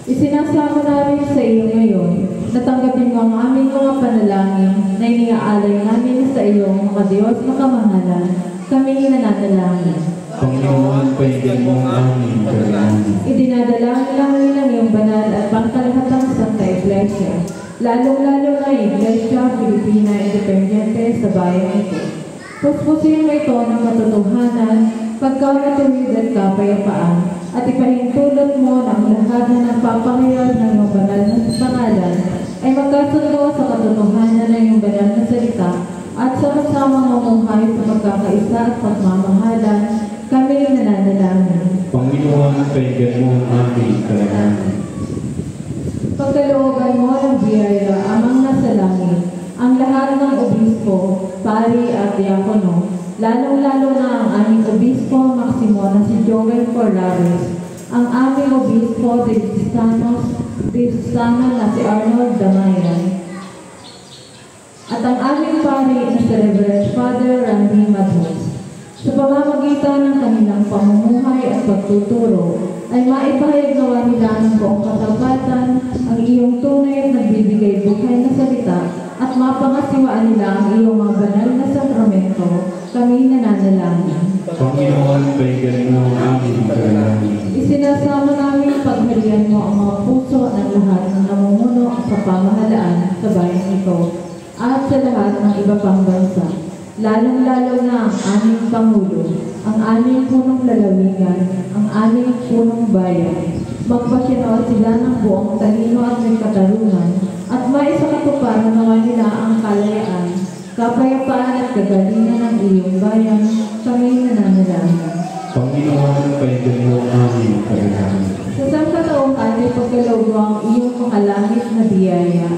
Isinasamo namin sa iyo ngayon na tanggapin mo ang aming mga panalangin na iniaalay namin sa iyong mga Diyos na kamahalan. Kami nananalangin. Panginoon, pakinggan mo ang aming panalangin. Idinadalangin namin ang iyong banal at pangkalahatang Santa Iglesia, lalong-lalo na Iglesia Filipina Independiente sa bayan ito. Puspusin mo ito ng katotohanan, pagkakatuwid at kapayapaan, at ipahintulot mo na ang lahat na nagpapahayag ng iyong banal na pangalan ay magkasundo sa katotohanan ng iyong banal na salita at sama-sama mamumuhay sa pagkakaisa at pagmamahalan. Kami nananalangin. Panginoon, pakinggan mo ang aming panalangin. Pagkalooban mo ng biyaya amang nasa langit, ang lahat ng obispo, pari at diakono, lalong-lalo na ang aming obispo Maximo na si Joel Corlares, ang aming obispo Susana na si Arnold Damayan, at ang aming pari na si Reverend Father Randy Madhus. Sa pamamagitan ng kanilang pamumuhay at pagtuturo, ay maipahayag nawa nila ng buong katapatan ang iyong tunay at nagbibigay buhay na salita at mapangasiwaan nila ang iyong mga banal na sakramento. Kami nananalangin. Panginoon, pakinggan mo ang aming panalangin. Isinasama namin pagharian mo ang mga puso ng lahat ng namumuno sa pamahalaan sa bayan ito at sa lahat ng iba pang bansa. Lalong-lalo na ang aming Pangulo, ang aming punong lalawigan, ang aming punong bayan. Magpasinaw sila ng buong talino at may katarungan at maisakatuparan naman nila ang kalayaan, kapayapaan at kagalingan ng iyong bayan. Kami nananalangin. Panginoon, pakinggan mo ang aming panalangin. Sa sangkataong ating pagkaloob mo ang iyong makalangit na biyaya,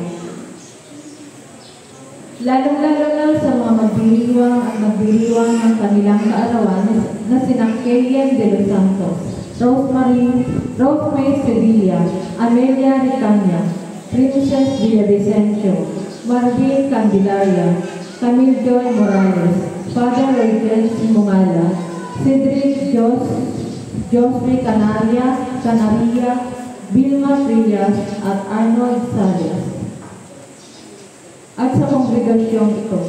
lalong-lalo na sa mga magdiriwang at magdiriwang ng kanilang kaarawan na sinang Kelian de los Santos, Rosemary Sevilla, Amelia Ricania, Princess Villavicencio, Marvin Candelaria, Camille Joy Morales, Father Rachel Simungala, Cedric Josby Canaria, Vilma Frillas, at Arnold Salias. At sa kongregasyong ito,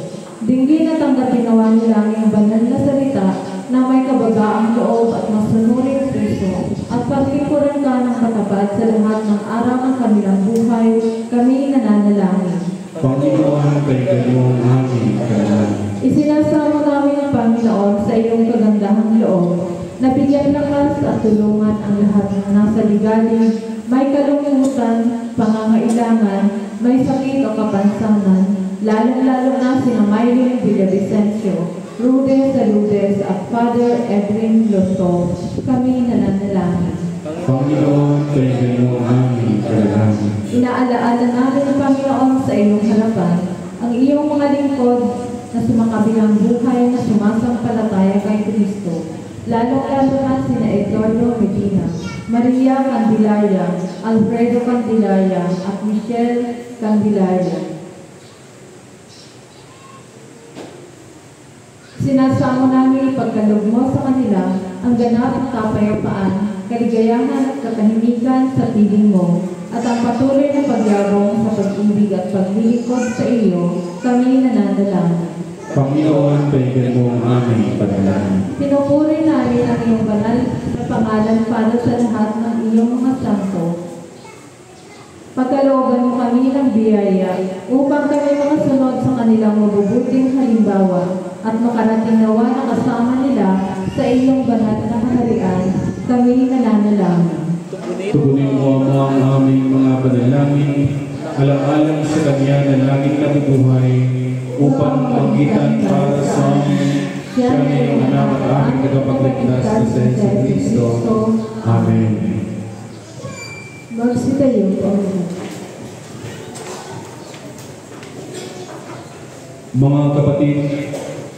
Dinggin at tanggapin nawa nila ang banal na salita na may kabagaang loob at masunuring puso at paglingkuran ka ng matapat sa lahat ng araw ng kanilang buhay, kami nananalangin. Panginoon, kay mo ang aming kalangan. Isinasamo namin ang Panginoon sa iyong kagandahang loob, na bigyan lakas at tulungan ang lahat ng nasa ligalig, may kalungkutan, pangangailangan, may sakit o kapansanan, lalong-lalo na sina Mylene Villavicencio, Rudes Saludes at Father Edwin Loto. Kami nananalangin. Panginoon, kay mo ang aming kalangan. Inaalaala namin ang Panginoon sa iyong harapan, ang iyong mga lingkod na sumakabilang buhay na sumasampalataya kay Kristo, lalong-lalo na sina Eduardo Medina, Maria Candelaria, Alfredo Candelaria at Michelle Candelaria. Sinasamo namin ipagkaloob mo sa kanila ang ganap at kapayapaan, kaligayahan at katahimikan sa piling mo, at ang patuloy na pagyabong sa pag-ibig at paglilingkod sa iyo, kami nananalangin. Panginoon, kay mo ang aming panalangin. Pinupuri namin ang iyong banal na pangalan para sa lahat ng iyong mga santo. Pagkalooban mo kami ng biyaya upang kami makasunod sa kanilang mabubuting halimbawa at makarating nawa na kasama nila sa iyong banal na kaharian, kami nananalangin. Tugunin mo ang aming mga panalangin, alang-alang sa Kanya na laging nabubuhay, upang magitan para sa amin, siya na iyong anak at aming tagapagligtas na sa Yesu Cristo. Amen. Magsitayo po. Mga kapatid,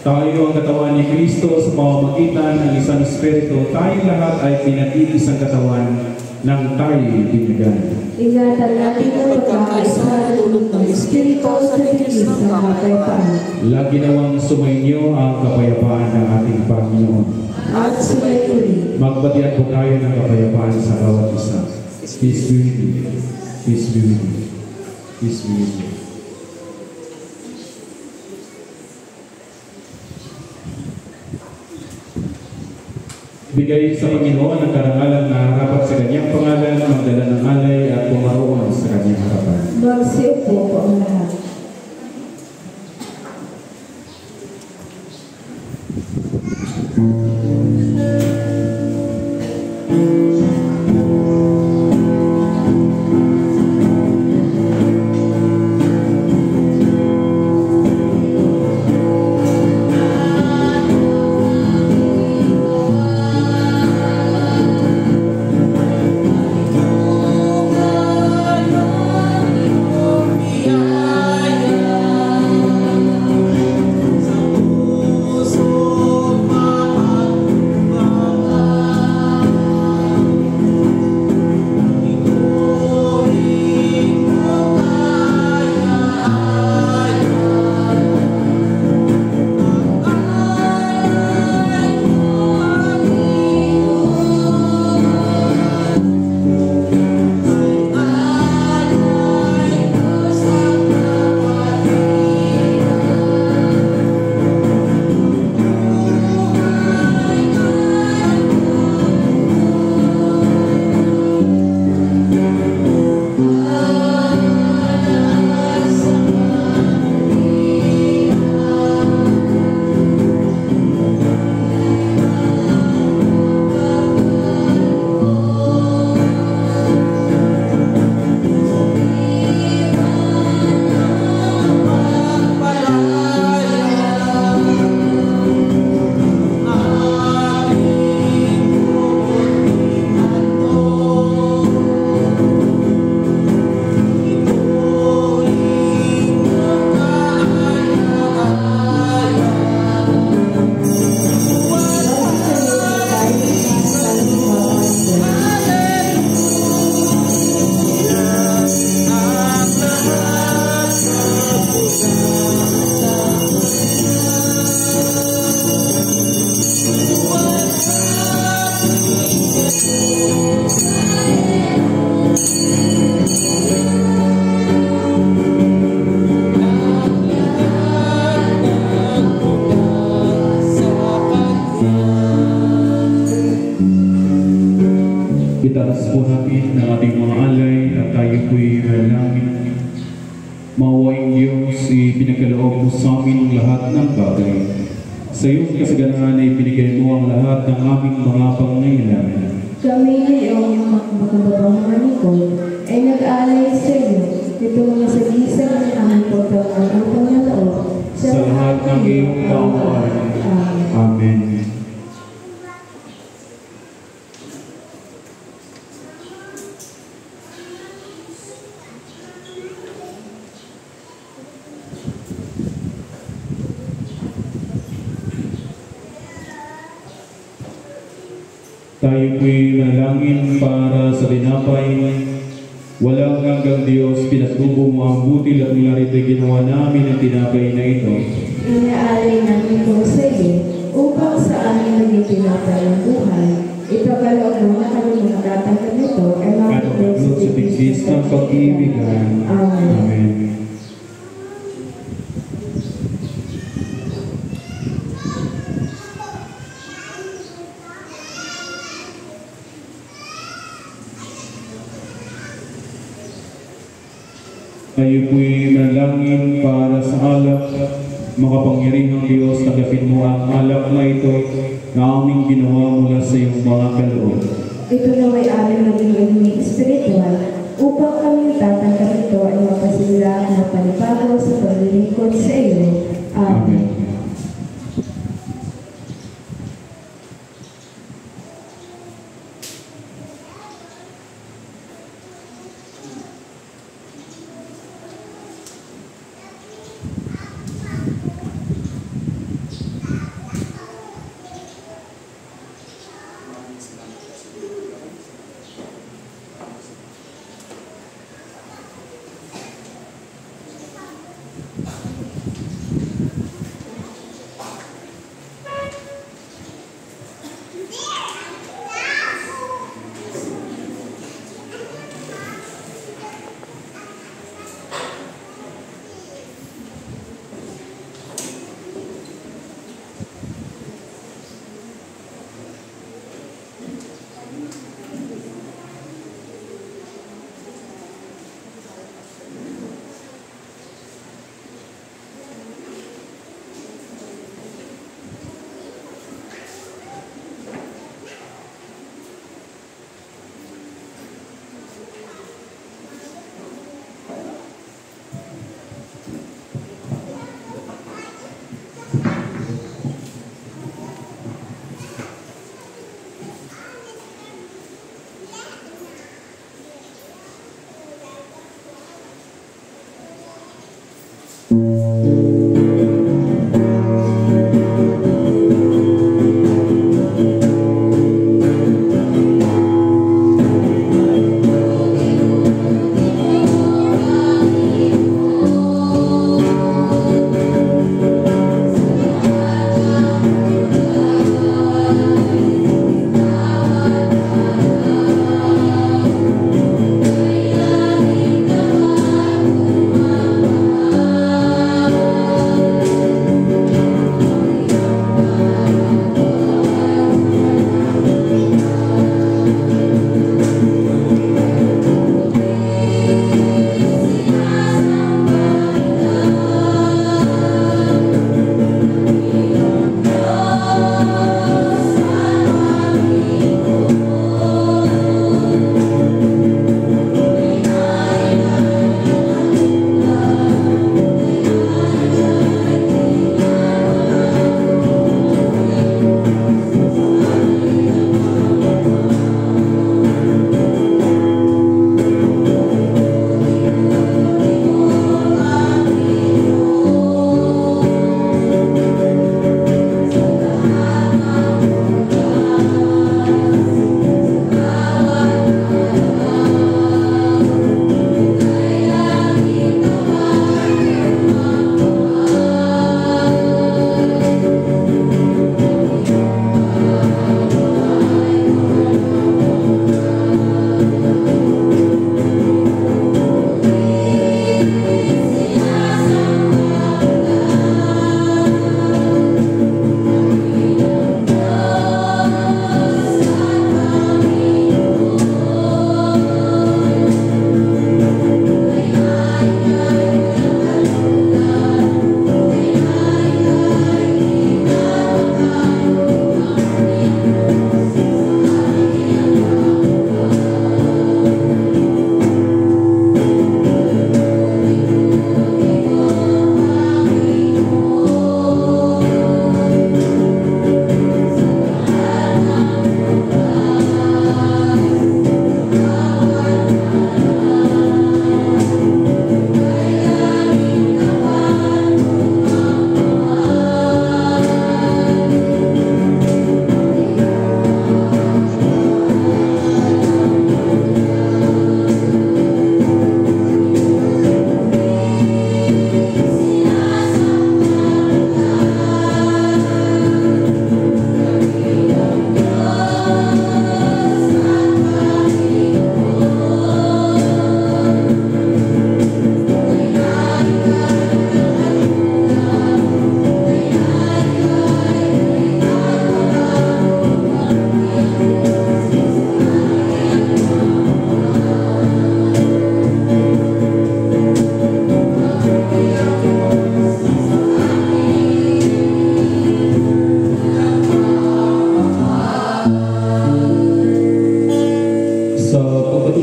tayo ang katawan ni Kristo sa pamamagitan ng isang Espiritu. Tayong lahat ay pinag-iisang katawan ng tayo'y binigan. Ingatan natin ang pagkakaisa ng Espiritu sa tigis ng kapayapaan. Lagi nawang sumainyo ang kapayapaan ng ating Panginoon. At sumayin. Magbatian po tayo ng kapayapaan sa bawat isa. Peace be with you. Peace be with you. Peace be with you. Bigay sa Panginoon ang karangalan na harapat sa Kanyang pangalan, magdala ng alay at pumaroon sa Kanyang harapan. Magsiupo po ang lahat. Itaas po natin ang ating mga alay at tayo po'y manalangin. Mawaing Diyos, ipinagkaloob mo sa amin ang lahat ng bagay. Sa iyong kasaganaan ay binigay mo ang lahat ng aming mga pangangailangan. Kami ngayong magkababang mga lingkod ay nag-aalay sa iyo. Ito mga sagisag ng aming pagkakaan ang Panginoon Sa lahat ng iyong pauuan. Amen. Tayo po'y manalangin para sa tinapay. Walang hanggang Diyos, pinatubo mo ang butil at mula rito'y ginawa namin ang tinapay na ito. Inaalay namin po sa iyo upang sa amin naging tinapay ng buhay. Ipagkaloob mo na kami mga tatanggap nito ay At makinig sa tigsis ng pag-ibigan. Amen. Amen. Tayo po'y manalangin para sa alak. Makapangyarihang Diyos, tanggapin mo ang alak na ito na aming ginawa mula sa iyong mga kaloob. Ito na ay aming maging inyong espiritual upang kami tatanggap ito ay mapasira at mapanibago sa paglilingkod sa iyo. Amen.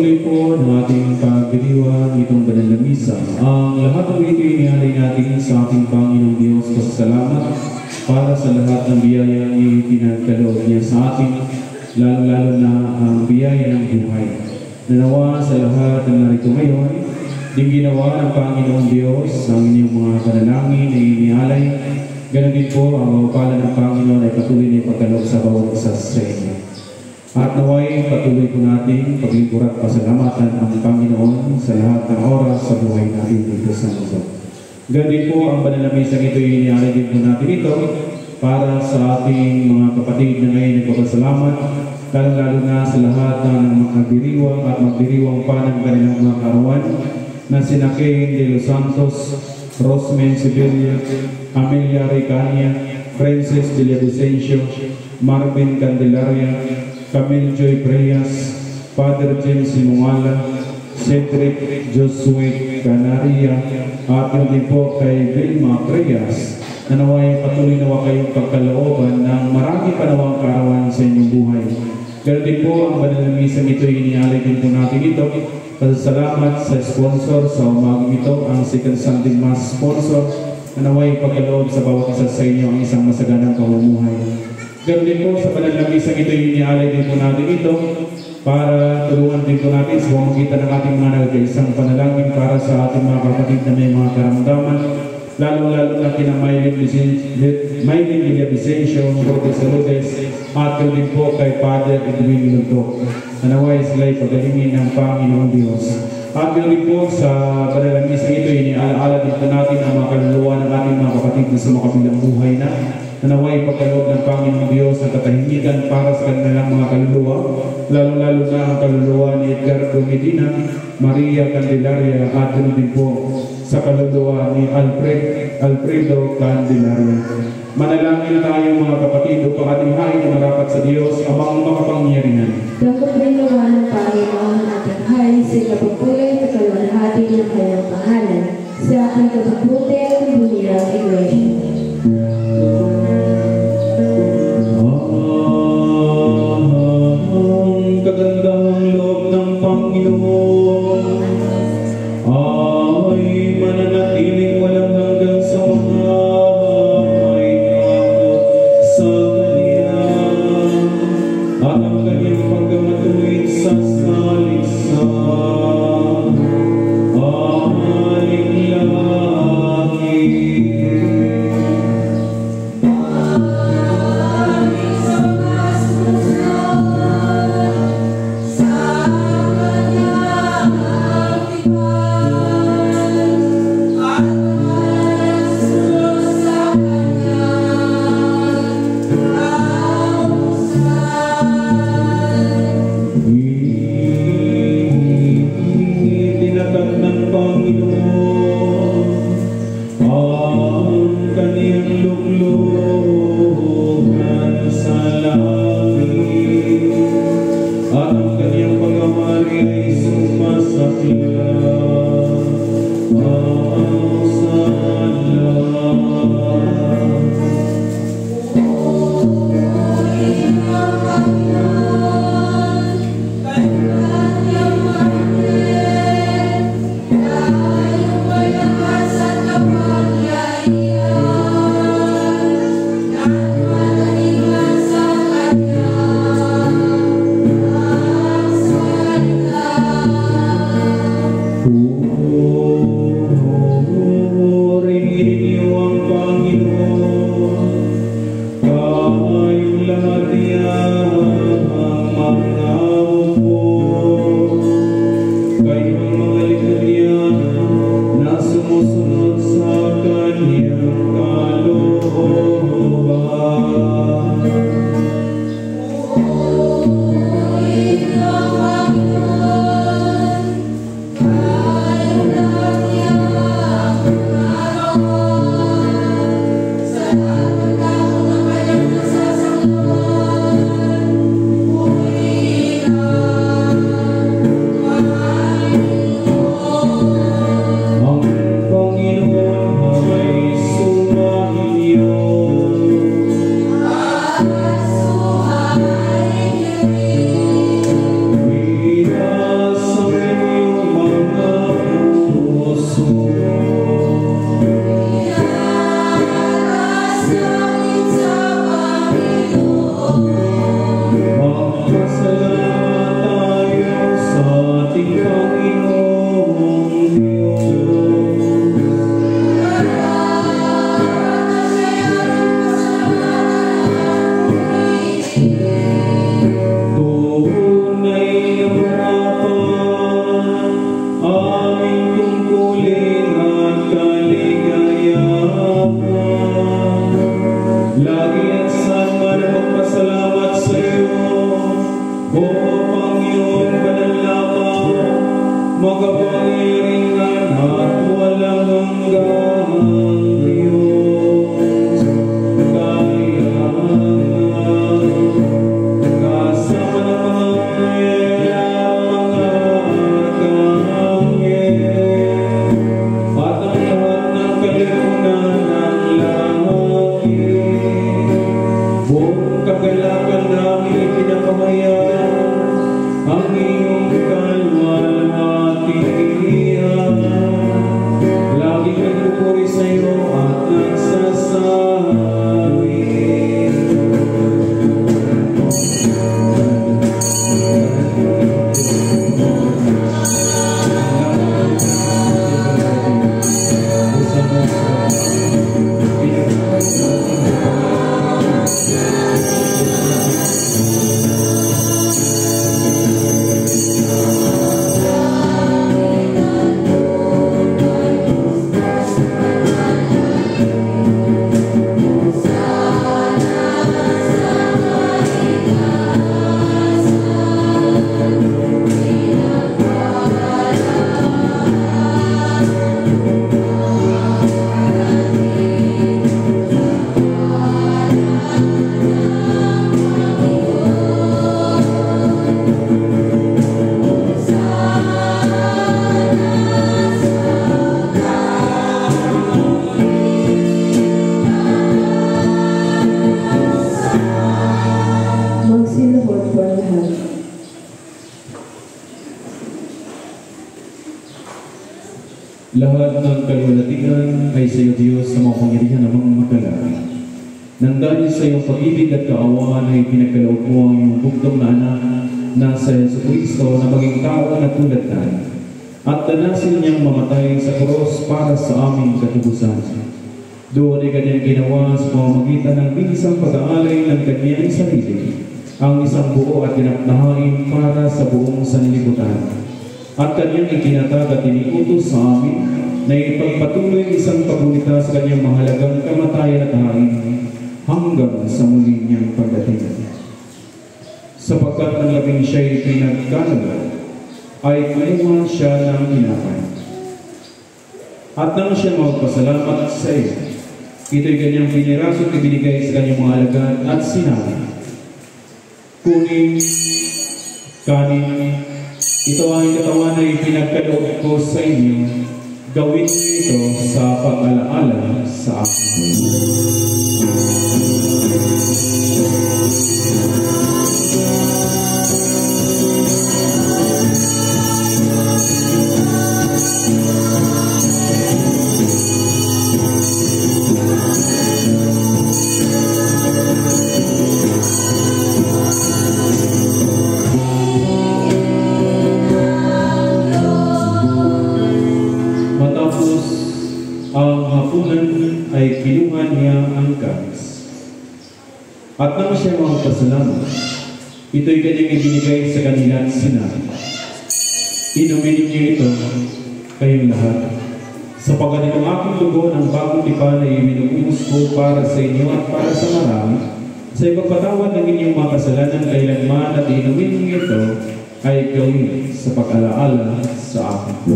pagpatuloy po ng ating pagdiriwang itong banal na misa, ang lahat ng ito inialay natin sa ating Panginoong Diyos pasasalamat para sa lahat ng biyayang ipinagkaloob niya sa atin, lalo-lalo na ang biyaya ng buhay. Nanawa sa lahat ng narito ngayon, din ginawa ng Panginoong Diyos ang inyong mga panalangin na inialay. Ganon din po ang mapapala ng Panginoon ay patuloy na ipagkaloob sa bawat isa sa inyo. At naway patuloy po natin paglingkod at pasalamatan ang Panginoon sa lahat ng oras sa buhay natin dito sa mundo. Ganon din po ang banal na misang ito inialay din po natin ito para sa ating mga kapatid na ngayon nagpapasalamat, lalo na sa lahat ng magdiriwang at magdiriwang pa ng kanilang mga karawan na sina Kane de los Santos, Rosmen Sibelia, Amelia Ricania, Princess de Vicencio, Marvin Candelaria, Camille Joy Preyas, Father James Simungala, Cedric Josue Canaria, at yun din po kay Vilma Preyas, na naway patuloy nawa kayong pagkalooban ng marami panawang kaarawan sa inyong buhay. Pero din po ang banal na misang ito inialay din po natin ito. Pasasalamat sa sponsor sa umagang ito, ang Second Sunday Mass sponsor, na naway pagkaloob sa bawat isa sa inyo ang isang masaganang pamumuhay. Ganoon din po sa banal na misang ito inialay din po natin ito para tulungan din po natin sa pamamagitan ng ating mga nagkaisang panalangin para sa ating mga kapatid na may mga karamdaman, lalo-lalo na kina Maylin Villavicencio, Cortes Saludes, at din po kay Father Edwin Lunto. Nanaway sila'y pagalingin ng Panginoon Diyos. At din po sa banal na misang ito, inialaala din po natin ang mga kaluluwa ng ating mga kapatid na sa makabilang buhay na. Nanaway pagkaloob ng Panginoong Diyos ang katahimikan para sa kanilang mga kaluluwa, lalo-lalo na ang kaluluwa ni Edgardo Medina, Maria Candelaria, at din po sa kaluluwa ni Alfredo Candelaria. Manalangin tayo mga kapatid upang ating hain na marapat sa Diyos amang makapangyarihan. Dapat may nawa ng Panginoon ating hain sa kapagpulay at kalwalhati ng kanyang pangalan sa ating kapabuti at kabunirang Iglesia. Ang kagandahang loob ng Panginoon ay mananatiling walang hanggang sa mga may takot sa Kanya, at ang Kanyang pagkamatuloy makapangyarihan at walang hanggang Diyos. Kasama ng mga arkanghel at ang lahat ng kalipunan ng langit, buong kagalakan namin pinapamayan ang iyong kalwalhatian. Laging nagpupuri sa iyo at nagsasabi, magsiluhod po ang lahat. Lahat ng kalwalhatian ay sa iyo, Diyos, sa makapangyarihan ng mga makalangit. Nang dahil sa iyong pag-ibig at kaawaan ay pinagkaloob mo ang iyong bugtong na anak na sa Jesucristo na maging tao na tulad tayo at danasin niyang mamatay sa krus para sa aming katubusan. Doon ay kanyang ginawa sa pamamagitan ng isang pag-aalay ng kanyang sarili, ang isang buo at pinagnahain para sa buong sanlibutan. At kanyang itinatag at iniutos sa amin na ipagpatuloy isang paggunita sa kanyang mahalagang kamatayan at hain hanggang sa muling niyang pagdating. Sapagkat ang labing siya'y pinagkalaga, ay kumuha siya ng tinapay. At nang siya magpasalamat sa iyo, ito'y kanyang piniraso at ibinigay sa kanyang mga alagad at sinabi, kunin, kanin, ito ang katawan na ipinagkaloob ko sa inyo, gawin niyo ito sa pag-alaala sa akin. Ang hapunan ay kinuha niya ang kanis. At nang siya magpasalamat, ito'y kanyang ibinigay sa kanila at sinabi, inumin niyo ito, kayong lahat, sapagkat itong aking dugo ng bagong tipan ay ibinubuhos ko para sa inyo at para sa marami, sa ipagpatawad ng inyong mga kasalanan kailanman, at inumin niyo ito ay gawin sa pag-alaala sa akin.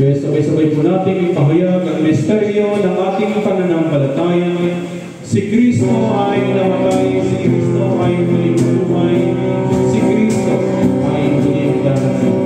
Kaya sabay-sabay po natin ipahayag ang misteryo ng ating pananampalataya. Si Kristo ay namatay, si Kristo ay muling buhay, si Kristo ay muling darating.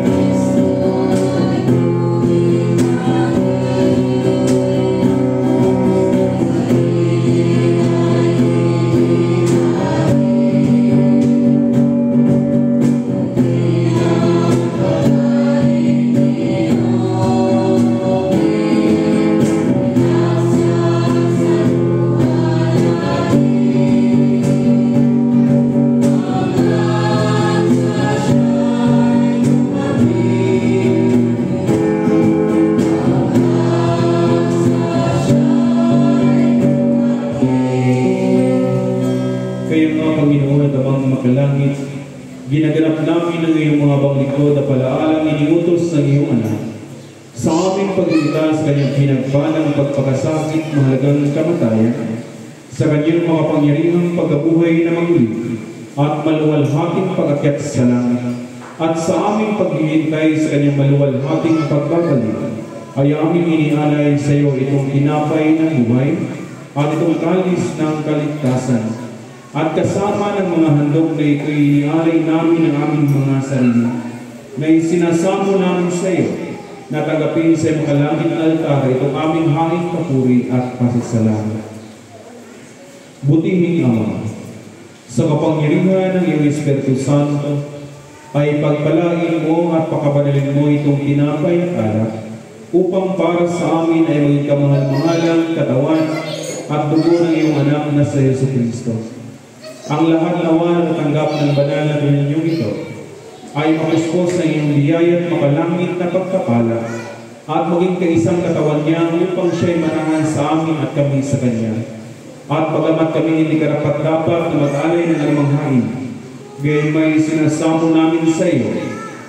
iniutos ng iyong anak, sa aming pagligtas kanyang pinagpalang pagpakasakit, mahalagang kamatayan, sa kanyang makapangyarihang pagkabuhay na maguli, at maluwalhating pag-akyat sa langit, at sa aming paghihintay sa kanyang maluwalhating pagbabalik, ay aming inialay sa iyo itong tinapay ng buhay, at itong kalis ng kaligtasan, at kasama ng mga handog na ito'y inialay namin ang aming mga sarili, na isinasamo namin sa iyo, na tanggapin sa iyong makalangit na altar itong aming haing papuri at pasasalamat. Butihing Ama, sa kapangyarihan ng iyong Espiritu Santo, ay pagpalain mo at pakabanalin mo itong tinapay at alak, upang para sa amin ay maging kamahal-mahalang katawan at dugo ng iyong anak na sa Yesu Kristo. Ang lahat nawa na tanggap ng banal na renyong ito ay makispos ng iyong biyaya at makalangit na pagkapala at maging kaisang katawan niya upang siya'y manahan sa amin at kami sa Kanya. At pagamat kami hindi karapat-dapat na mag-alay ng anumang hain, gayon may sinasamo namin sa iyo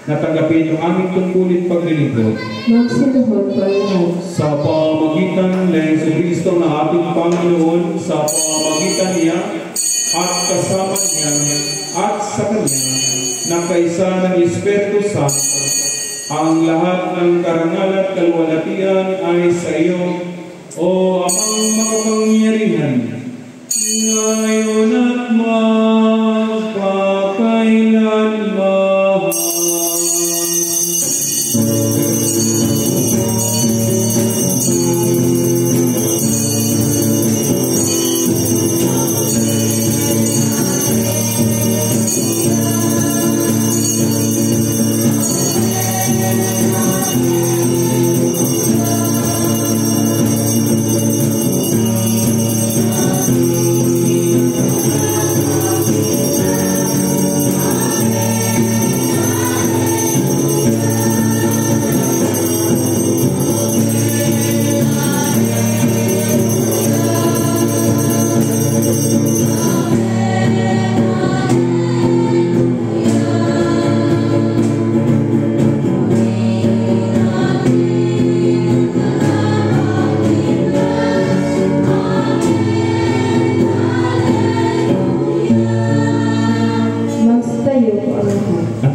na tanggapin yung aming tungkulin paglilingkod. Magsinuhod ko lahat. Sa pamamagitan ng Yesu Kristo na ating Panginoon, sa pamamagitan niya at kasama niya at sa Kanya na kaisa ng Espiritu Santo, ang lahat ng karangal at kalwalatian ay sa iyo, O Amang makapangyarihan, ngayon at magpakailanman.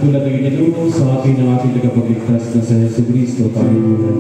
Tulad ng inituro sa atin ng ating tagapagligtas na sa Yesu Kristo, tayo natin.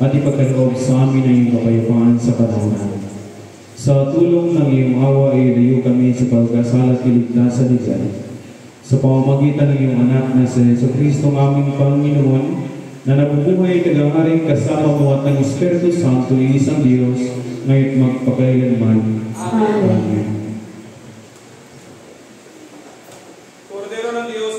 at ipagkaloob sa amin ang iyong kapayapaan sa panahon. Sa tulong ng iyong awa ay ilayo kami sa pagkasala at kaligtasan ni God. Sa pamamagitan ng iyong anak na si Jesucristo ang aming Panginoon, na nabubuhay tagang-aring kasama mo at ng Espiritu Santo, isang Diyos, ngayon magpakailanman. Amen. Kordero ng Diyos,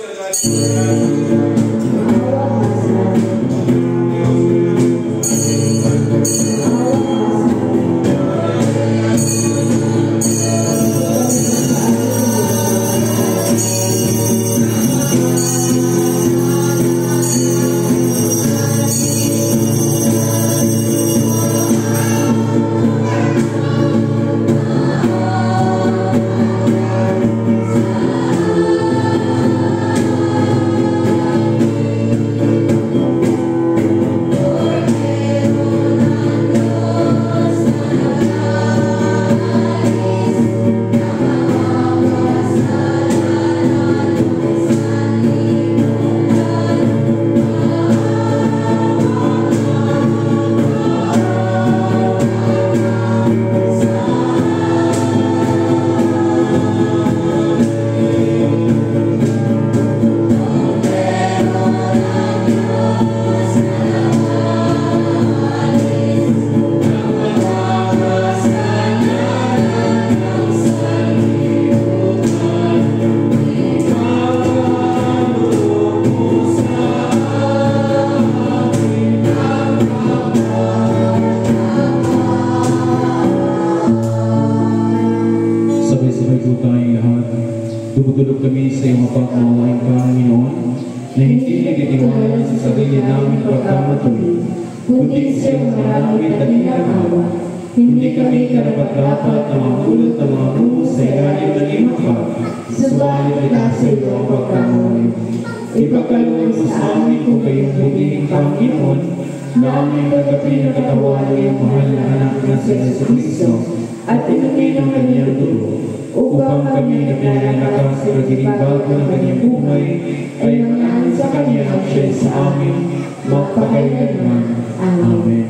Dumudulog kami sa iyong mapagmawaing Panginoon, na hindi nagtitiwala sa sarili namin pagkamatuli, kundi sa iyong maraming dakilang awa. Hindi kami karapat-dapat na mahulot ng mga buo sa ilalim ng iyong hapag, subalit ila sa iyo ang pagkamuhay. Ipagkaloob mo sa amin kung kayong butihing Panginoon, na aming kagabi na katawan ng iyong mahal na anak na si Jesucristo, at inumin ang kanyang dugo, upang kami na pinagalakas sa pagiging-bago ng kanyang buhay, ay manahal sa kanya at siya sa amin, magpakailanman. Amen.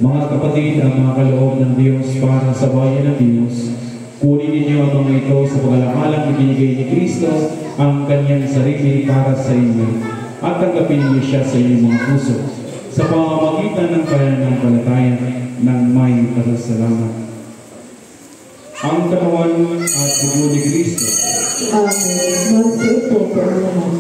Mga kapatid, ang mga kaloob ng Diyos para sa bayan ng Diyos, kunin ninyo ang mga ito sa pag-alamalang ibinigay ni Kristo ang kanyang sarili para sa inyo, at tanggapin ninyo siya sa inyong mga puso, sa pamamagitan ng pananampalataya ng may pasasalamat. Ang katawan at dugo ni Kristo. Amen. Magsiupo po ang lahat.